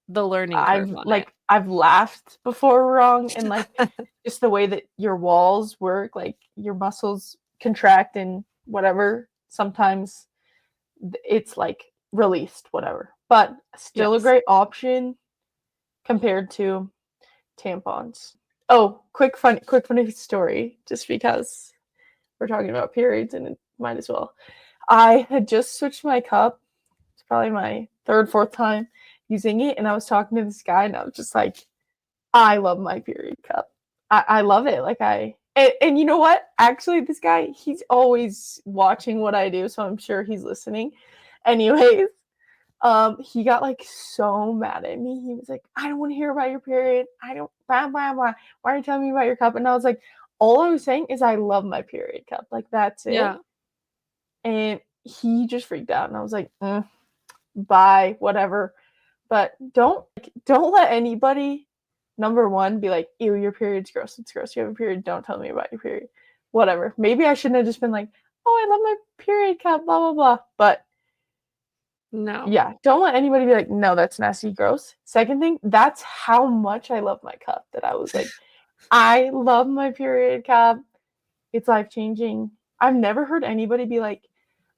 The learning curve on it. I've laughed before wrong and like just the way that your walls work, like your muscles contract and whatever. Sometimes it's like released, whatever. But still a Yes. great option compared to tampons. Oh, quick funny story, just because we're talking about periods and it might as well. I had just switched my cup. It's probably my third, fourth time using it, and I was talking to this guy, and I was just like, I love my period cup. I love it. Like and you know what? Actually, this guy, he's always watching what I do, so I'm sure he's listening. Anyways, he got like so mad at me. He was like, I don't want to hear about your period. I don't blah blah blah. Why are you telling me about your cup? And I was like, all I was saying is I love my period cup. Like that's it. Yeah. And he just freaked out. And I was like, bye, whatever. But don't let anybody number one be like, ew, your period's gross. It's gross. You have a period. Don't tell me about your period. Whatever. Maybe I shouldn't have just been like, oh, I love my period cup, blah blah blah. But No. yeah, don't let anybody be like, no, that's nasty, gross. Second thing, that's how much I love my cup that I was like, I love my period cup. It's life changing. I've never heard anybody be like,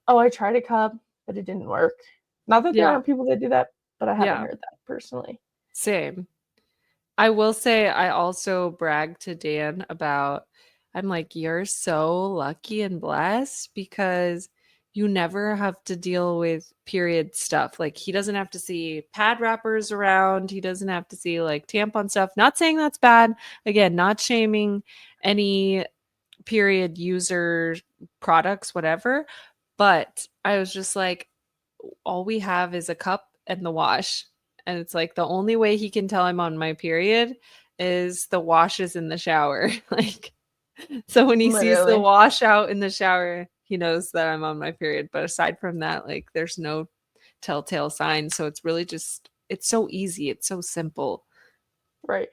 oh, I tried a cup, but it didn't work. Not that there Yeah. aren't people that do that, but I haven't Yeah. heard that personally. Same. I will say I also brag to Dan about I'm like, "You're so lucky and blessed because you never have to deal with period stuff." Like, he doesn't have to see pad wrappers around, he doesn't have to see, like, tampon stuff. Not saying that's bad. Again, not shaming any period user products, whatever, but I was just like, all we have is a cup and the wash. And it's like the only way he can tell I'm on my period is the wash is in the shower. Like, so when he sees the Literally. wash out in the shower, he knows that I'm on my period. But aside from that, like, there's no telltale sign. So it's really just, it's so easy. It's so simple. Right.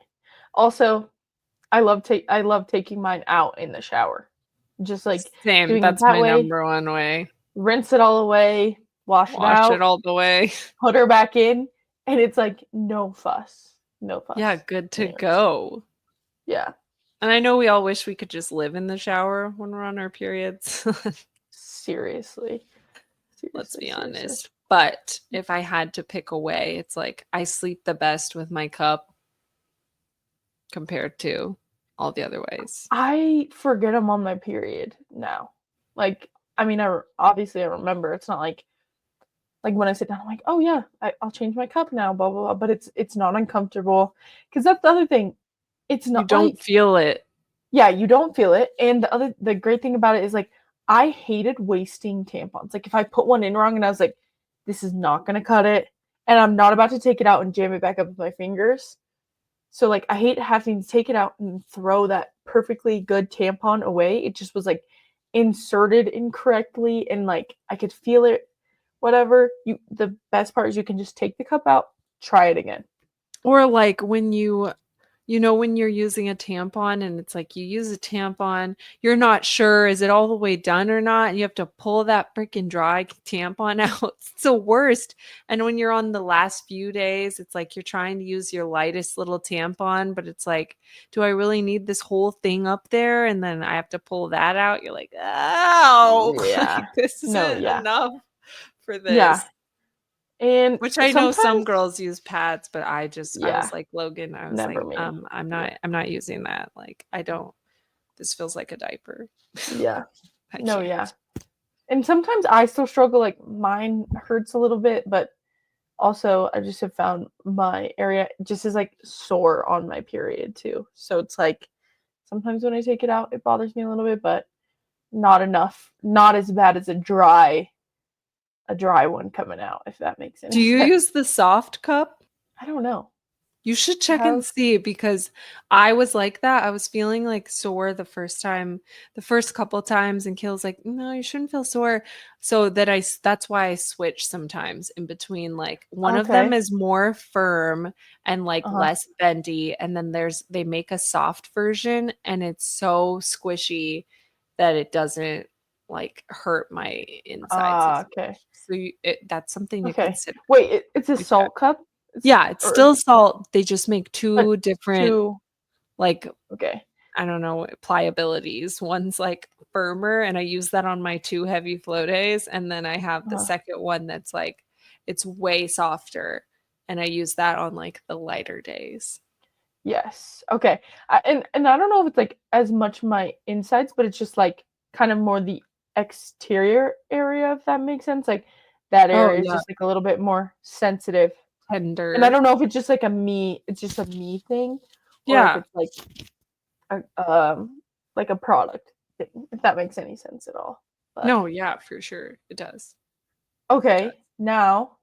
Also, I love taking mine out in the shower. Just like Same. doing it That's that my way, number one way. rinse it all away, wash it Wash it out, all the way. put her back in, and it's like no fuss. No Yeah, fuss. good to Anyways. go. Yeah. And I know we all wish we could just live in the shower when we're on our periods. Seriously. Let's Seriously, be seriously. honest. But if I had to pick a way, it's like I sleep the best with my cup compared to all the other ways. I forget I'm on my period now. Like, I mean, obviously I remember. It's not like when I sit down, I'm like, oh yeah, I'll change my cup now, blah blah blah. But it's not uncomfortable because that's the other thing. It's You not don't like feel it. yeah, you don't feel it. And the great thing about it is like I hated wasting tampons. Like if I put one in wrong and I was like, this is not gonna cut it, and I'm not about to take it out and jam it back up with my fingers. So like I hate having to take it out and throw that perfectly good tampon away. It just was like inserted incorrectly and like I could feel it. Whatever. The best part is you can just take the cup out, try it again. Or like when you You know, when you're using a tampon and it's like you use a tampon, you're not sure, is it all the way done or not? And you have to pull that freaking dry tampon out. It's the worst. And when you're on the last few days, it's like you're trying to use your lightest little tampon, but it's like, do I really need this whole thing up there? And then I have to pull that out. You're like, oh, Yeah. this No, isn't yeah. enough for Yeah. this. And Which I know some sometimes girls use pads, but I was yeah, like, ""Logan," I was never like, me. Yeah. I'm not using that, like, I don't this feels like a diaper." Yeah. I No, can't. yeah. And sometimes I still struggle, like, mine hurts a little bit, but also I just have found my area just is, like, sore on my period too. So it's like, sometimes when I take it out, it bothers me a little bit, but not enough. Not as bad as a dry one coming out, if that makes Do any you sense. use the soft cup? I don't know. You should I check and have see because I was like that. I was feeling like sore the first time, the first couple times, and Kayla's like, "No, you shouldn't feel sore." So that that's why I switch sometimes in between. Like one of them okay. is more firm and like Uh-huh. less bendy, and then they make a soft version, and it's so squishy that it doesn't like hurt my insides as Ah, okay. much. So that's something to Okay. consider. Wait, it's a You check. salt cup? It's Yeah, it's or still salt. They just make but 2 different, 2 like, okay. I don't know, pliabilities. One's, like, firmer, and I use that on my 2 heavy flow days, and then I have the Uh-huh. second one that's, like, it's way softer, and I use that on, like, the lighter days. Yes. Okay. And I don't know if it's, like, as much my insides, but it's just, like, kind of more the exterior area, if that makes sense, like, that Oh, area is yeah, just, like, a little bit more sensitive, and I tender. don't know if it's just, like, it's just a me thing, or if Yeah. it's, a like a product thing, if that makes any sense at all, but No, yeah, for sure. It does. It does. okay, now,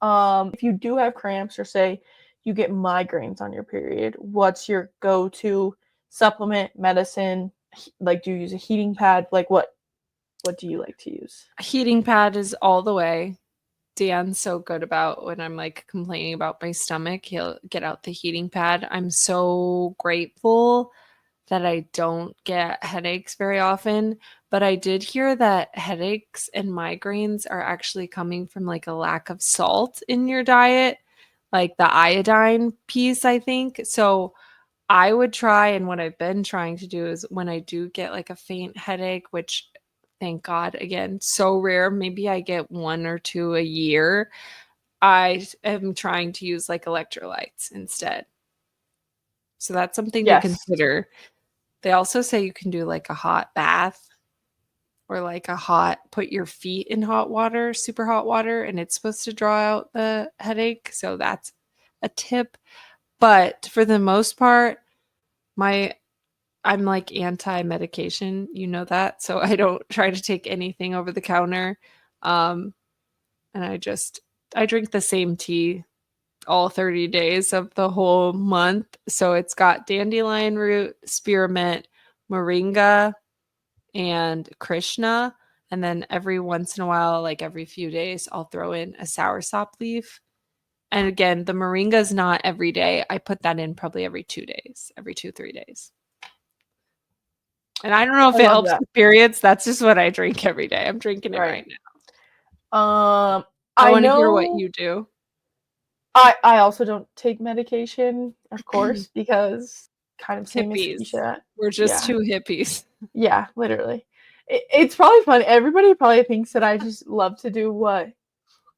if you do have cramps or say you get migraines on your period, what's your go-to supplement, medicine? Like, do you use a heating pad? Like, what do you like to use? A heating pad is all the way. Dan's so good about when I'm, like, complaining about my stomach, he'll get out the heating pad. I'm so grateful that I don't get headaches very often, but I did hear that headaches and migraines are actually coming from, like, a lack of salt in your diet, like the iodine piece, I think. So, I would try, and what I've been trying to do is when I do get, like, a faint headache, which thank God, again, so rare, maybe I get 1 or 2 a year, I am trying to use, like, electrolytes instead. So that's something to Yes. consider. They also say you can do, like, a hot bath or, like, a hot put your feet in hot water, super hot water, and it's supposed to draw out the headache, so that's a tip. But for the most part, my I'm, like, anti-medication, you know that, so I don't try to take anything over the counter, um, and I drink the same tea all 30 days of the whole month, so it's got dandelion root, spearmint, moringa, and Krishna, and then every once in a while, like, every few days, I'll throw in a soursop leaf, and again, the moringa is not every day, I put that in probably every 2 days, every 2, 3 days. And I don't know if I it love helps that. with periods, that's just what I drink every day. I'm drinking it Right. right now. Um, I I wanna hear what know you do. I also don't take medication, of course, because kind of same as Hippies. Keisha. We're just Yeah. 2 hippies. Yeah, literally. It's probably funny. Everybody probably thinks that I just love to do what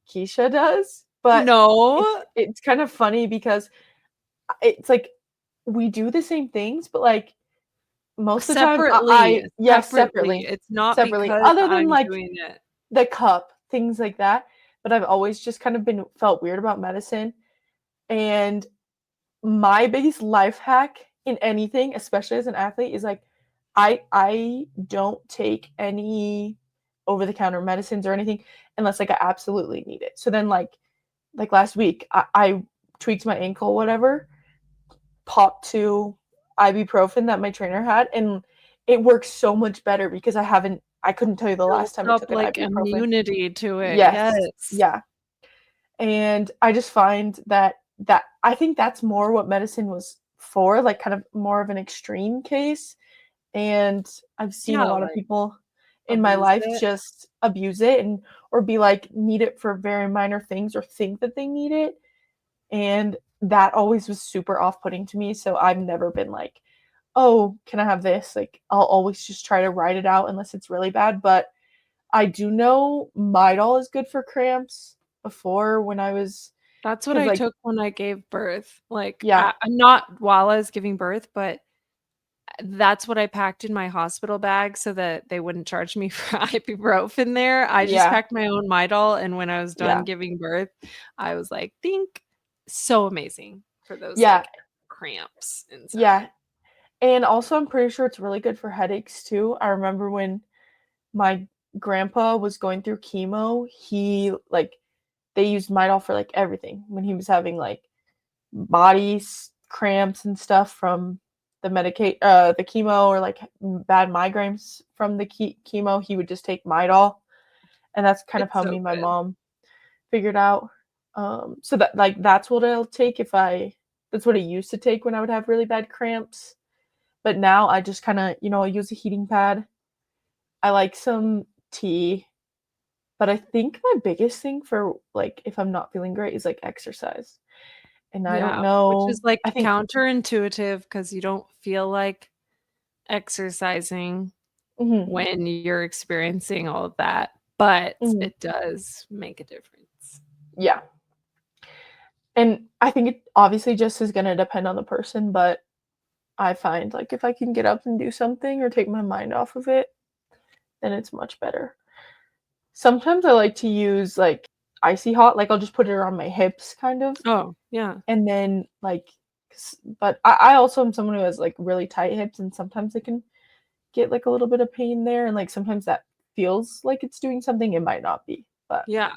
Keisha does, but it's No, it's kind of funny because it's like we do the same things, but, like, most of the time I yes, separately. separately, It's not separately, because other than, I'm like, doing it. the cup, things like that, but I've always just kind of been felt weird about medicine, and my biggest life hack in anything, especially as an athlete, is, like, I don't take any over the counter medicines or anything unless, like, I absolutely need it. So then, like last week, I tweaked my ankle, whatever, popped 2 ibuprofen that my trainer had, and it works so much better because I couldn't tell you the Built last time I up, took an like, ibuprofen. immunity to it, Yes. yes. Yeah. And I just find that I think that's more what medicine was for, like, kind of more of an extreme case, and I've seen a Yeah, lot of like, people in my abuse life it. just abuse it and or be like, need it for very minor things or think that they need it, and that always was super off-putting to me, so I've never been like, "Oh, can I have this?" Like, I'll always just try to ride it out unless it's really bad, but I do know Midol is good for cramps before when I was That's what 'cause, I like took when I gave birth, like, yeah, not while I was giving birth, but that's what I packed in my hospital bag so that they wouldn't charge me for ibuprofen there. I just yeah, packed my own Midol, and when I was done yeah, giving birth, I was like, "Think." So amazing for those, yeah, like, cramps and stuff. yeah, and also I'm pretty sure it's really good for headaches too. I remember when my grandpa was going through chemo, he, like they used Midol for, like, everything when he was having, like, body cramps and stuff from the chemo or, like, bad migraines from the chemo, he would just take Midol, and that's kind of It's how so me and my good. mom figured out. So that like, that's what I'll take if I that's what I used to take when I would have really bad cramps, but now I just kinda, I use a heating pad. I like some tea, but I think my biggest thing for, like, if I'm not feeling great is, like, exercise, and I don't Yeah, which is, know I like, think counterintuitive because you don't feel like exercising mhm, when you're experiencing all of that, but mhm, it does make a difference. yeah, and I think it obviously just is gonna depend on the person, but I find, like, if I can get up and do something or take my mind off of it, then it's much better. Sometimes I like to use, like, icy hot, like, I'll just put it around my hips kind of, Oh, yeah. and then, like but I also am someone who has, like, really tight hips, and sometimes I can get, like, a little bit of pain there, and, like, sometimes that feels like it's doing something, it might not be, but Yeah,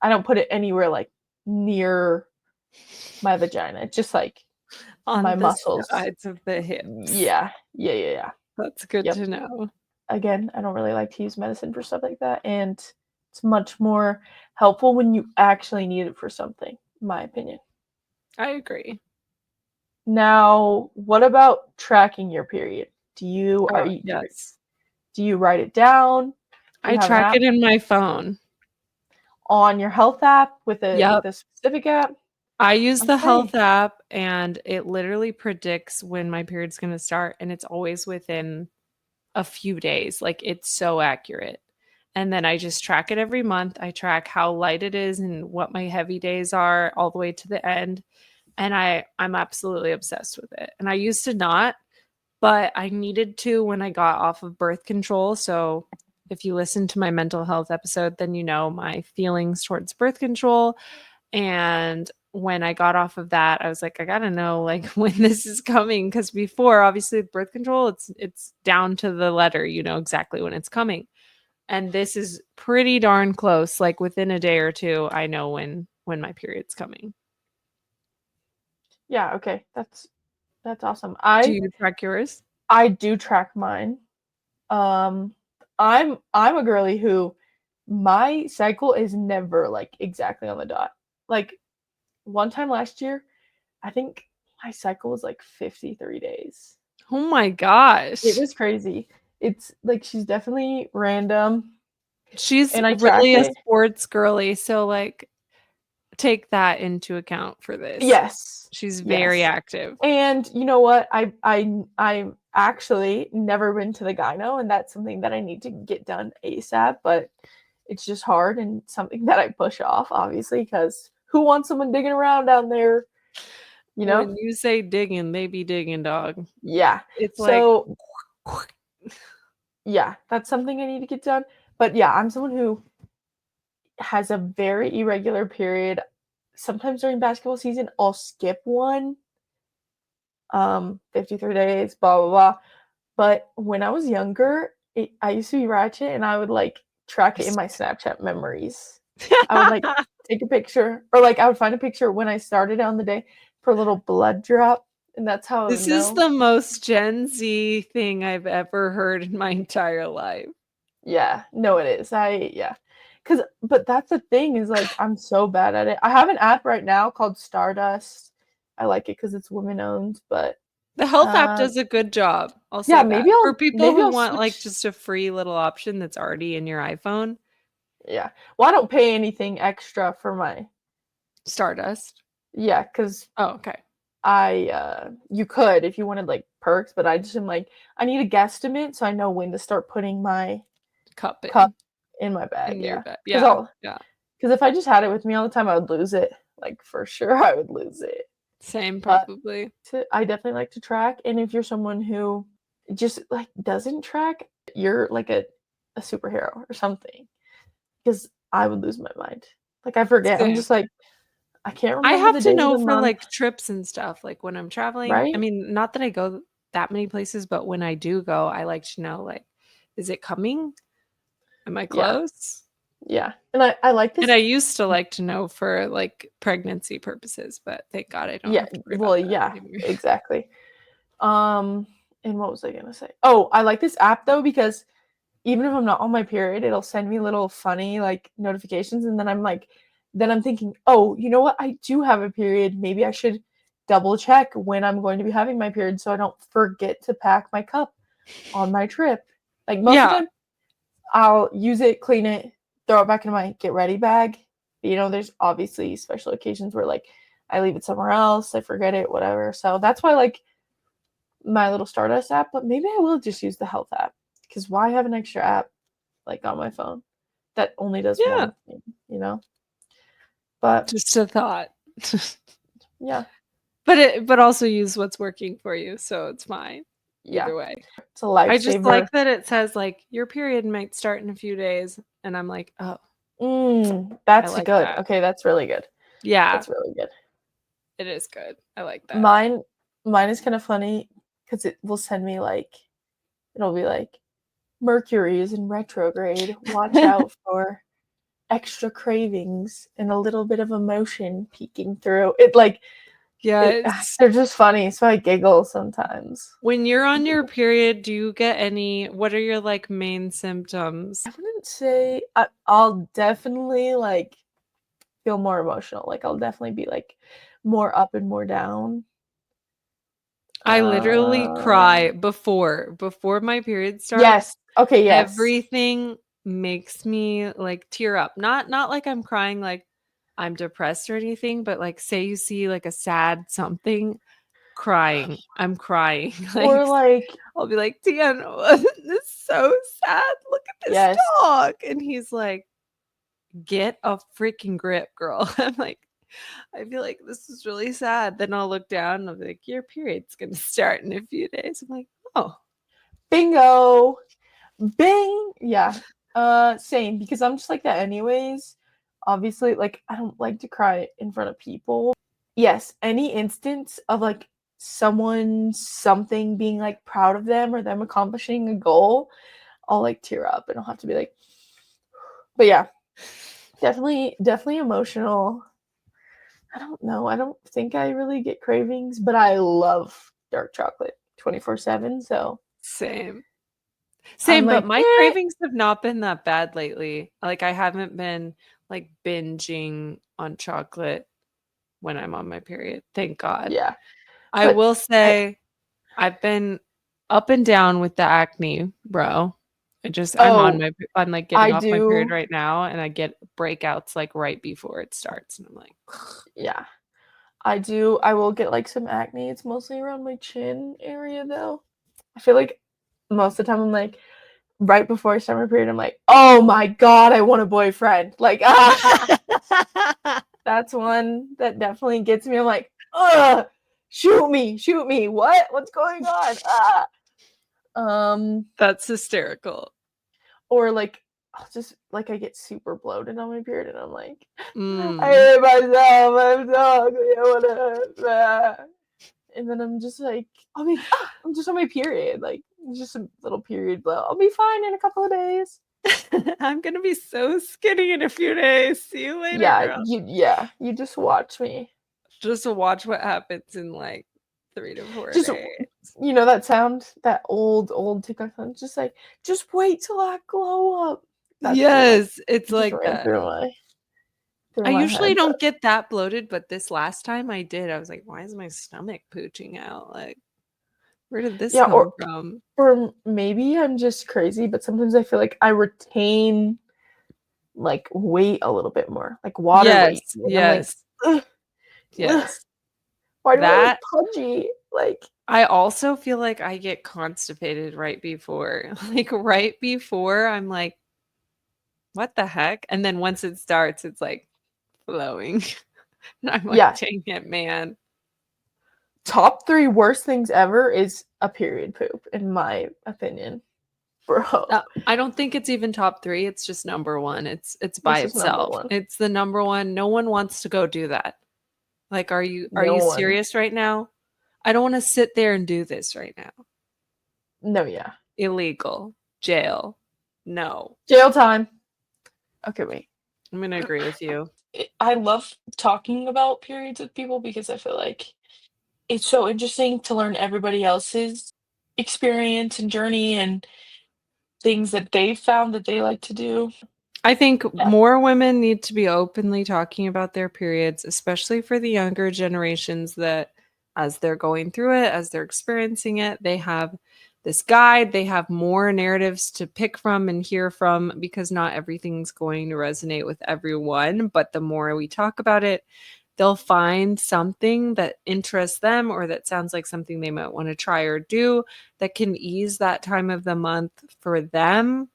I don't put it anywhere, like, near my vagina, just, like, my on the muscles. sides of the hips. Yeah. Yeah, yeah, yeah. That's good Yep. to know. Again, I don't really like to use medicine for stuff like that, and it's much more helpful when you actually need it for something, in my opinion. I agree. Now, what about tracking your period? Oh, yes. Do you write it down? Do you I have an track app it in my phone. on your health app with Yep. a specific app? I use the Okay. health app, and it literally predicts when my period's gonna start, and it's always within a few days, like, it's so accurate. And then I just track it every month. I track how light it is and what my heavy days are all the way to the end, and I'm absolutely obsessed with it. And I used to not, but I needed to when I got off of birth control. So if you listen to my mental health episode, then you know my feelings towards birth control. And when I got off of that, I was like, I gotta know like when this is coming. Cause before, obviously with birth control, it's down to the letter, you know exactly when it's coming. And this is pretty darn close. Like within a day or two, I know when my period's coming. Yeah, okay. That's awesome. Do you track yours? I do track mine. Um, I'm a girly who my cycle is never, like, exactly on the dot. Like, one time last year, I think my cycle was, like, 53 days. Oh my It gosh. was crazy. It's like, she's definitely random, She's and I track really a it. sports girly, so, like, take that into account for this. Yes. She's very Yes. active. And you know what? I've actually never been to the gyno, and that's something that I need to get done ASAP, but it's just hard and something that I push off, obviously, because who wants someone digging around down there, you know? When you say digging, they be digging, dog. Yeah. It's like So, yeah, that's something I need to get done. But yeah, I'm someone who has a very irregular period. Sometimes during basketball season, I'll skip one, 53 days, blah, blah, blah. But when I was younger, I used to be ratchet and I would, like, track it in my Snapchat memories. I would, like, take a picture or, like, I would find a picture when I started on the day for a little blood drop, and that's how I would This is know. the most Gen Z thing I've ever heard in my entire life. Yeah, no, it is. Yeah. But that's the thing is, like, I'm so bad at it. I have an app right now called Stardust. I like it because it's women owned, but The health app um, does a good job, I'll yeah, say that. For people maybe who I'll want, like, switch. just a free little option that's already in your iPhone. Yeah. Well, I don't pay anything extra for my Stardust. yeah, because Oh, okay. you could if you wanted like perks, but I just am like I need a guesstimate so I know when to start putting my Cup cup in. in my bag. In your Yeah, bed. because Yeah, yeah. if I just had it with me all the time, I would lose it. Like for sure, I would lose it. Same, But probably. I definitely like to track, and if you're someone who just like doesn't track, you're like a superhero or something. Because I would lose my mind. Like I forget. I'm Same. just like I can't I remember have the to days of know the for, month, like, trips and stuff, like, when I'm traveling. I right? mean, not that I go that many places, but when I do go, I like to know, like, is it coming? Am I Yeah, close? yeah. And I like And this. I used to like to know for, like, pregnancy purposes, but thank God I don't Yeah, have to worry about well, that yeah, anymore. exactly. Um, and what was I gonna say? Oh, I like this app though because even if I'm not on my period, it'll send me little funny like notifications, and then then I'm thinking, oh, you know what? I do have a period. Maybe I should double check when I'm going to be having my period so I don't forget to pack my cup on my trip. Like most of the Yeah. time, I'll use it, clean it, throw it back in my get ready bag. You know, there's obviously special occasions where like I leave it somewhere else, I forget it, whatever. So that's why I like my little Stardust app, but maybe I will just use the health app because why have an extra app like on my phone that only does Yeah. one thing, you know? But Just a thought. yeah, But also use what's working for you, so it's fine yeah, either way. it's a I just lifesaver. like that it says, like, "Your period might start in a few days," and I'm like, "Oh, I That's like good. that." Okay, that's really good. Yeah, That's really good. it is good. I like that. Mine, mine is kind of funny because it will send me like it'll be like Mercury is in retrograde. Watch out for extra cravings and a little bit of emotion peeking through. Yes. They're just funny, so I giggle sometimes. When you're on your period, do you get any what are your, like, main symptoms? I wouldn't say I'll definitely like feel more emotional. Like I'll definitely be like more up and more down. I literally Uh, cry before my period starts. yes. Okay. Yes. Everything makes me, like, tear up. Not like I'm crying like I'm depressed or anything, but, like, say you see, like, a sad something, crying. I'm crying, Or like, like I'll be like, "Tian, wasn't this so sad? Look at this yes. dog." And he's like, "Get a freaking grip, girl." I'm like, "I feel like this is really sad." Then I'll look down and I'll be like, "Your period's gonna start in a few days." I'm like, "Oh." Bingo. Bing. Yeah. Same because I'm just like that anyways. Obviously, like I don't like to cry in front of people. Yes, any instance of like someone something being like proud of them or them accomplishing a goal, I'll like tear up and I'll have to be like but yeah, definitely emotional. I don't know. I don't think I really get cravings, but I love dark chocolate 24/7, so Same. I'm Same, but like, my "Eh." cravings have not been that bad lately. Like, I haven't been, like, binging on chocolate when I'm on my period, thank God. Yeah. I But will I say I've been up and down with the acne, bro. oh, I'm, like, getting I off my period do right now, and I get breakouts, like, right before it starts, and I'm like, yeah. I do. I will get like some acne. It's mostly around my chin area though. I feel like most of the time I'm like right before I start my period, I'm like, oh my god, I want a boyfriend. Like, that's one that definitely gets me. I'm like, ugh, shoot me. What's going on? Um, That's hysterical. or like I'll just like I get super bloated on my period, and I'm like, I Mm. hate myself. I'm so ugly. I wanna. And then I'm just like, I'm just on my period. Like, just a little period blow. I'll be fine in a couple of days. I'm gonna be so skinny in a few days. See you later, girl. You just watch me. Just to watch what happens in, like, 3 to 4 Just days. that sound, that old TikTok sound, just like, just wait till I glow up. That's pretty much Yes, it's just like ran that. through my through I my usually head, but don't get that bloated, but this last time I did. I was like, "Why is my stomach pooching out? Like, where did this yeah, come from?" or maybe I'm just crazy, but sometimes I feel like I retain like weight a little bit more, like water weight. Yes, And I'm like, yes, ugh, ugh, yes. why do I look That pudgy? Like, I also feel like I get constipated right before. Like, right before, I'm like, "What the heck?" And then once it starts, it's, like, flowing. And I'm like, yeah, "Dang it, man." top 3 worst things ever is a period poop, in my opinion, bro. I don't think it's even top 3, it's just number 1. It's by This is number itself. 1. It's the number 1. No one wants to go do that. Like, are No you one. serious right now? I don't wanna sit there and do this right now. No, yeah. Illegal. Jail. No. Jail time. Okay, wait. I'm gonna agree with you. I love talking about periods with people because I feel like it's so interesting to learn everybody else's experience and journey and things that they've found that they like to do. I think Yeah. more women need to be openly talking about their periods, especially for the younger generations that as they're going through it, as they're experiencing it, they have this guide, they have more narratives to pick from and hear from because not everything's going to resonate with everyone. But the more we talk about it, they'll find something that interests them or that sounds like something they might want to try or do that can ease that time of the month for them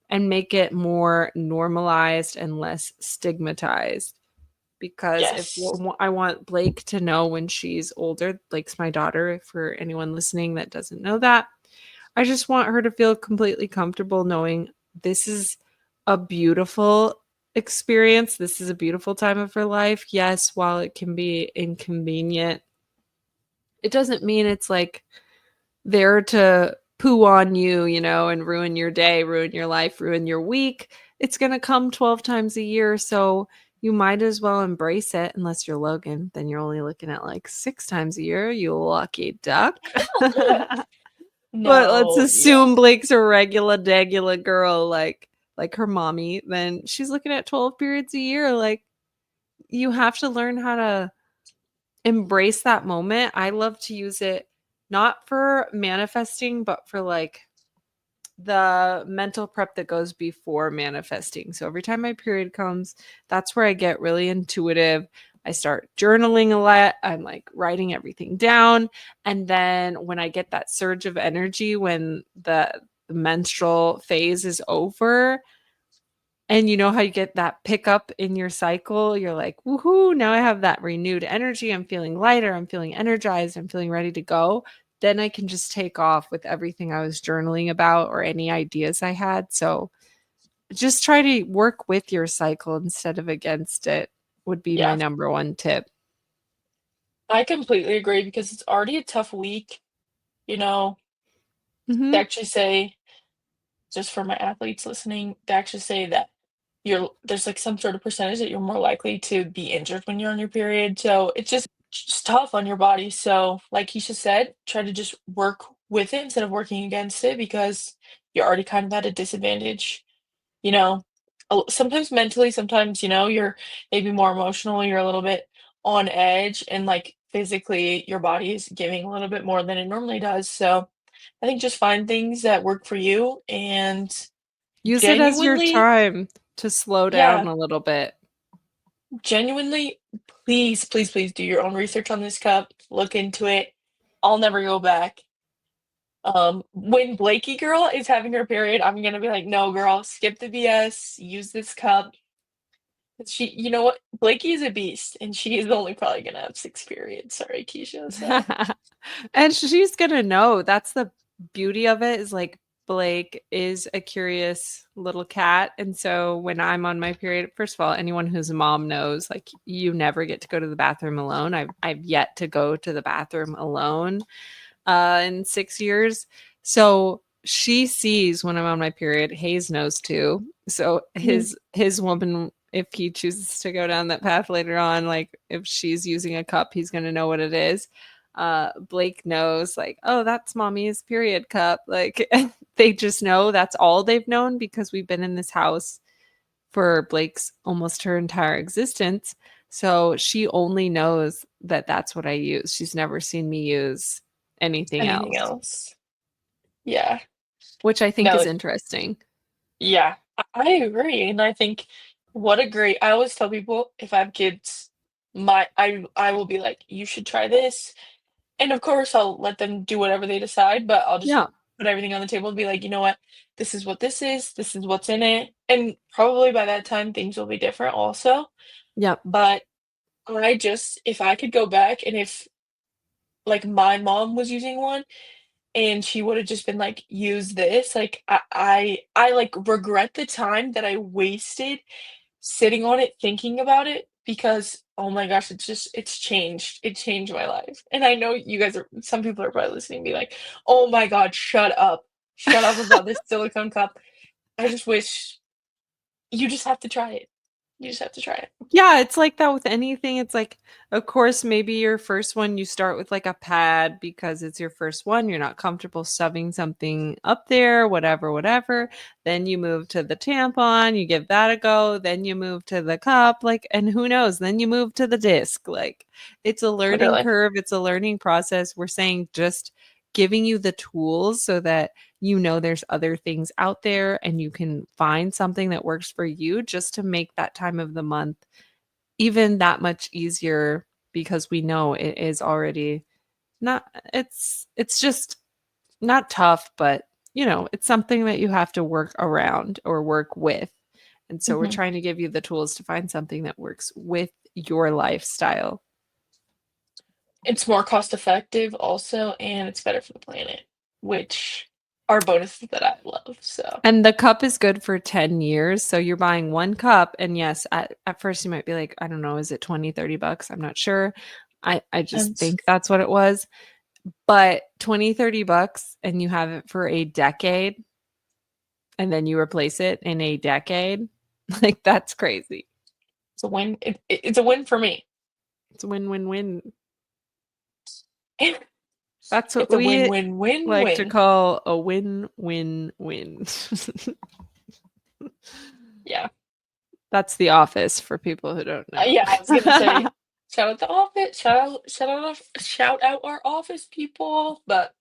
and make it more normalized and less stigmatized. Because if Yes. I want Blake to know when she's older, Blake's my daughter, for anyone listening that doesn't know that, I just want her to feel completely comfortable knowing this is a beautiful experience. This is a beautiful time of her life. Yes, while it can be inconvenient, it doesn't mean it's like there to poo on you, you know, and ruin your day, ruin your life, ruin your week. It's going to come 12 times a year. So you might as well embrace it. Unless you're Logan, then you're only looking at like 6 times a year, you lucky duck. But let's No, yeah. assume Blake's a regular, degula girl, like her mommy, then she's looking at 12 periods a year. Like, you have to learn how to embrace that moment. I love to use it not for manifesting, but for like the mental prep that goes before manifesting. So every time my period comes, that's where I get really intuitive. I start journaling a lot. I'm like writing everything down. And then when I get that surge of energy when the menstrual phase is over, and you know how you get that pickup in your cycle? You're like, woohoo, now I have that renewed energy. I'm feeling lighter. I'm feeling energized. I'm feeling ready to go. Then I can just take off with everything I was journaling about or any ideas I had. So just try to work with your cycle instead of against it, would be my Yeah. number one tip. I completely agree because it's already a tough week, you know. They Hmm. actually say, just for my athletes listening, they actually say that there's like some sort of percentage that you're more likely to be injured when you're on your period. So it's just tough on your body. So like Keisha said, try to just work with it instead of working against it because you're already kind of at a disadvantage, you know. Sometimes mentally, sometimes, you're maybe more emotional, you're a little bit on edge, and like physically your body is giving a little bit more than it normally does. So I think just find things that work for you and Use it as your genuinely, time to slow down yeah, a little bit. genuinely, please, please, please do your own research on this cup. Look into it. I'll never go back. When Blakey girl is having her period, I'm gonna be like, no, girl, skip the BS. Use this cup. You know what? Blakey is a beast, and she is only probably gonna have 6 periods. Sorry, Keisha. So And she's gonna know. That's the beauty of it is like Blake is a curious little cat. And so when I'm on my period, first of all, anyone who's a mom knows like you never get to go to the bathroom alone. I've yet to go to the bathroom alone in 6 years. So she sees when I'm on my period. Hayes knows too. So mhm. his woman, if he chooses to go down that path later on, like if she's using a cup, he's gonna know what it is. Blake knows, like, oh, that's mommy's period cup. Like they just know that's all they've known because we've been in this house for Blake's almost her entire existence. So she only knows that that's what I use. She's never seen me use anything Anything else, else. Yeah. which I think is No, interesting. yeah. I agree, and I think what a great I always tell people if I have kids, I will be like, "You should try this," and of course, I'll let them do whatever they decide, but I'll just Yeah. put everything on the table and be like, "You know what? This is what this is what's in it," and probably by that time, things will be different also, Yep. but I just if I could go back and if, like, my mom was using one and she would've just been like, "Use this," like, I, like, regret the time that I wasted sitting on it, thinking about it because, oh my gosh, it's changed. It changed my life, and I know you guys are some people are probably listening and be like, "Oh my god, shut up. Shut up about this silicone cup." I just wish you just have to try it. You just have to try it. Yeah, it's like that with anything. It's like, of course, maybe your first one, you start with like a pad because it's your first one. You're not comfortable shoving something up there, whatever, whatever. Then you move to the tampon, you give that a go. Then you move to the cup, like, and who knows? Then you move to the disc. Like, it's a learning Literally. curve, it's a learning process. We're saying just giving you the tools so that you know there's other things out there and you can find something that works for you just to make that time of the month even that much easier because we know it is already not it's just not tough, but it's something that you have to work around or work with. And so we're Mhm. trying to give you the tools to find something that works with your lifestyle. It's more cost effective also, and it's better for the planet, which are bonuses that I love, so And the cup is good for 10 years. So you're buying one cup. And yes, at first you might be like, I don't know, is it 20-30 bucks? I'm not sure. I just and think that's what it was. But 20-30 bucks and you have it for a decade and then you replace it in a decade. Like that's crazy. it's a win. It's a win for me. It's a win-win-win. That's what It's a win, we win, win, like to win. call a win-win-win. Yeah. That's The Office for people who don't know. Yeah, I was gonna say, shout out the office, shout out our office people, but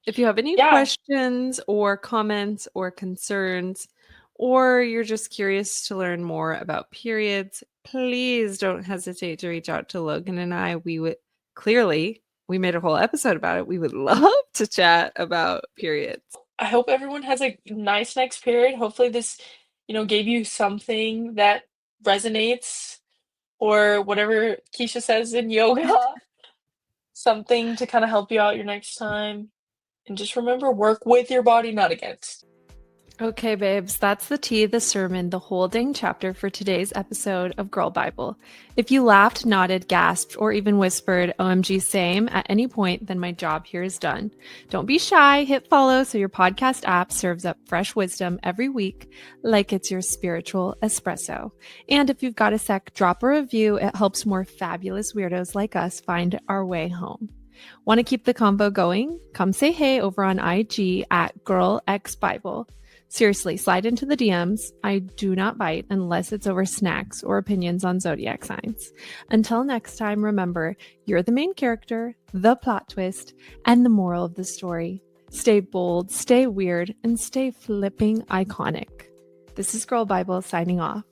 If you have any yeah, questions or comments or concerns, or you're just curious to learn more about periods, please don't hesitate to reach out to Logan and I. We would clearly, we made a whole episode about it. We would love to chat about periods. I hope everyone has a nice next period. Hopefully this, gave you something that resonates or whatever Keisha says in yoga, something to kind of help you out your next time. And just remember, work with your body, not against. Okay, babes, that's the tea, the sermon, the whole dang chapter for today's episode of Girl Bible. If you laughed, nodded, gasped, or even whispered, OMG, same at any point, then my job here is done. Don't be shy, hit follow so your podcast app serves up fresh wisdom every week like it's your spiritual espresso. And if you've got a sec, drop a review. It helps more fabulous weirdos like us find our way home. Want to keep the convo going? Come say hey over on IG at GirlXBible. Seriously, slide into the DMs. I do not bite unless it's over snacks or opinions on zodiac signs. Until next time, remember, you're the main character, the plot twist, and the moral of the story. Stay bold, stay weird, and stay flipping iconic. This is Girl Bible signing off.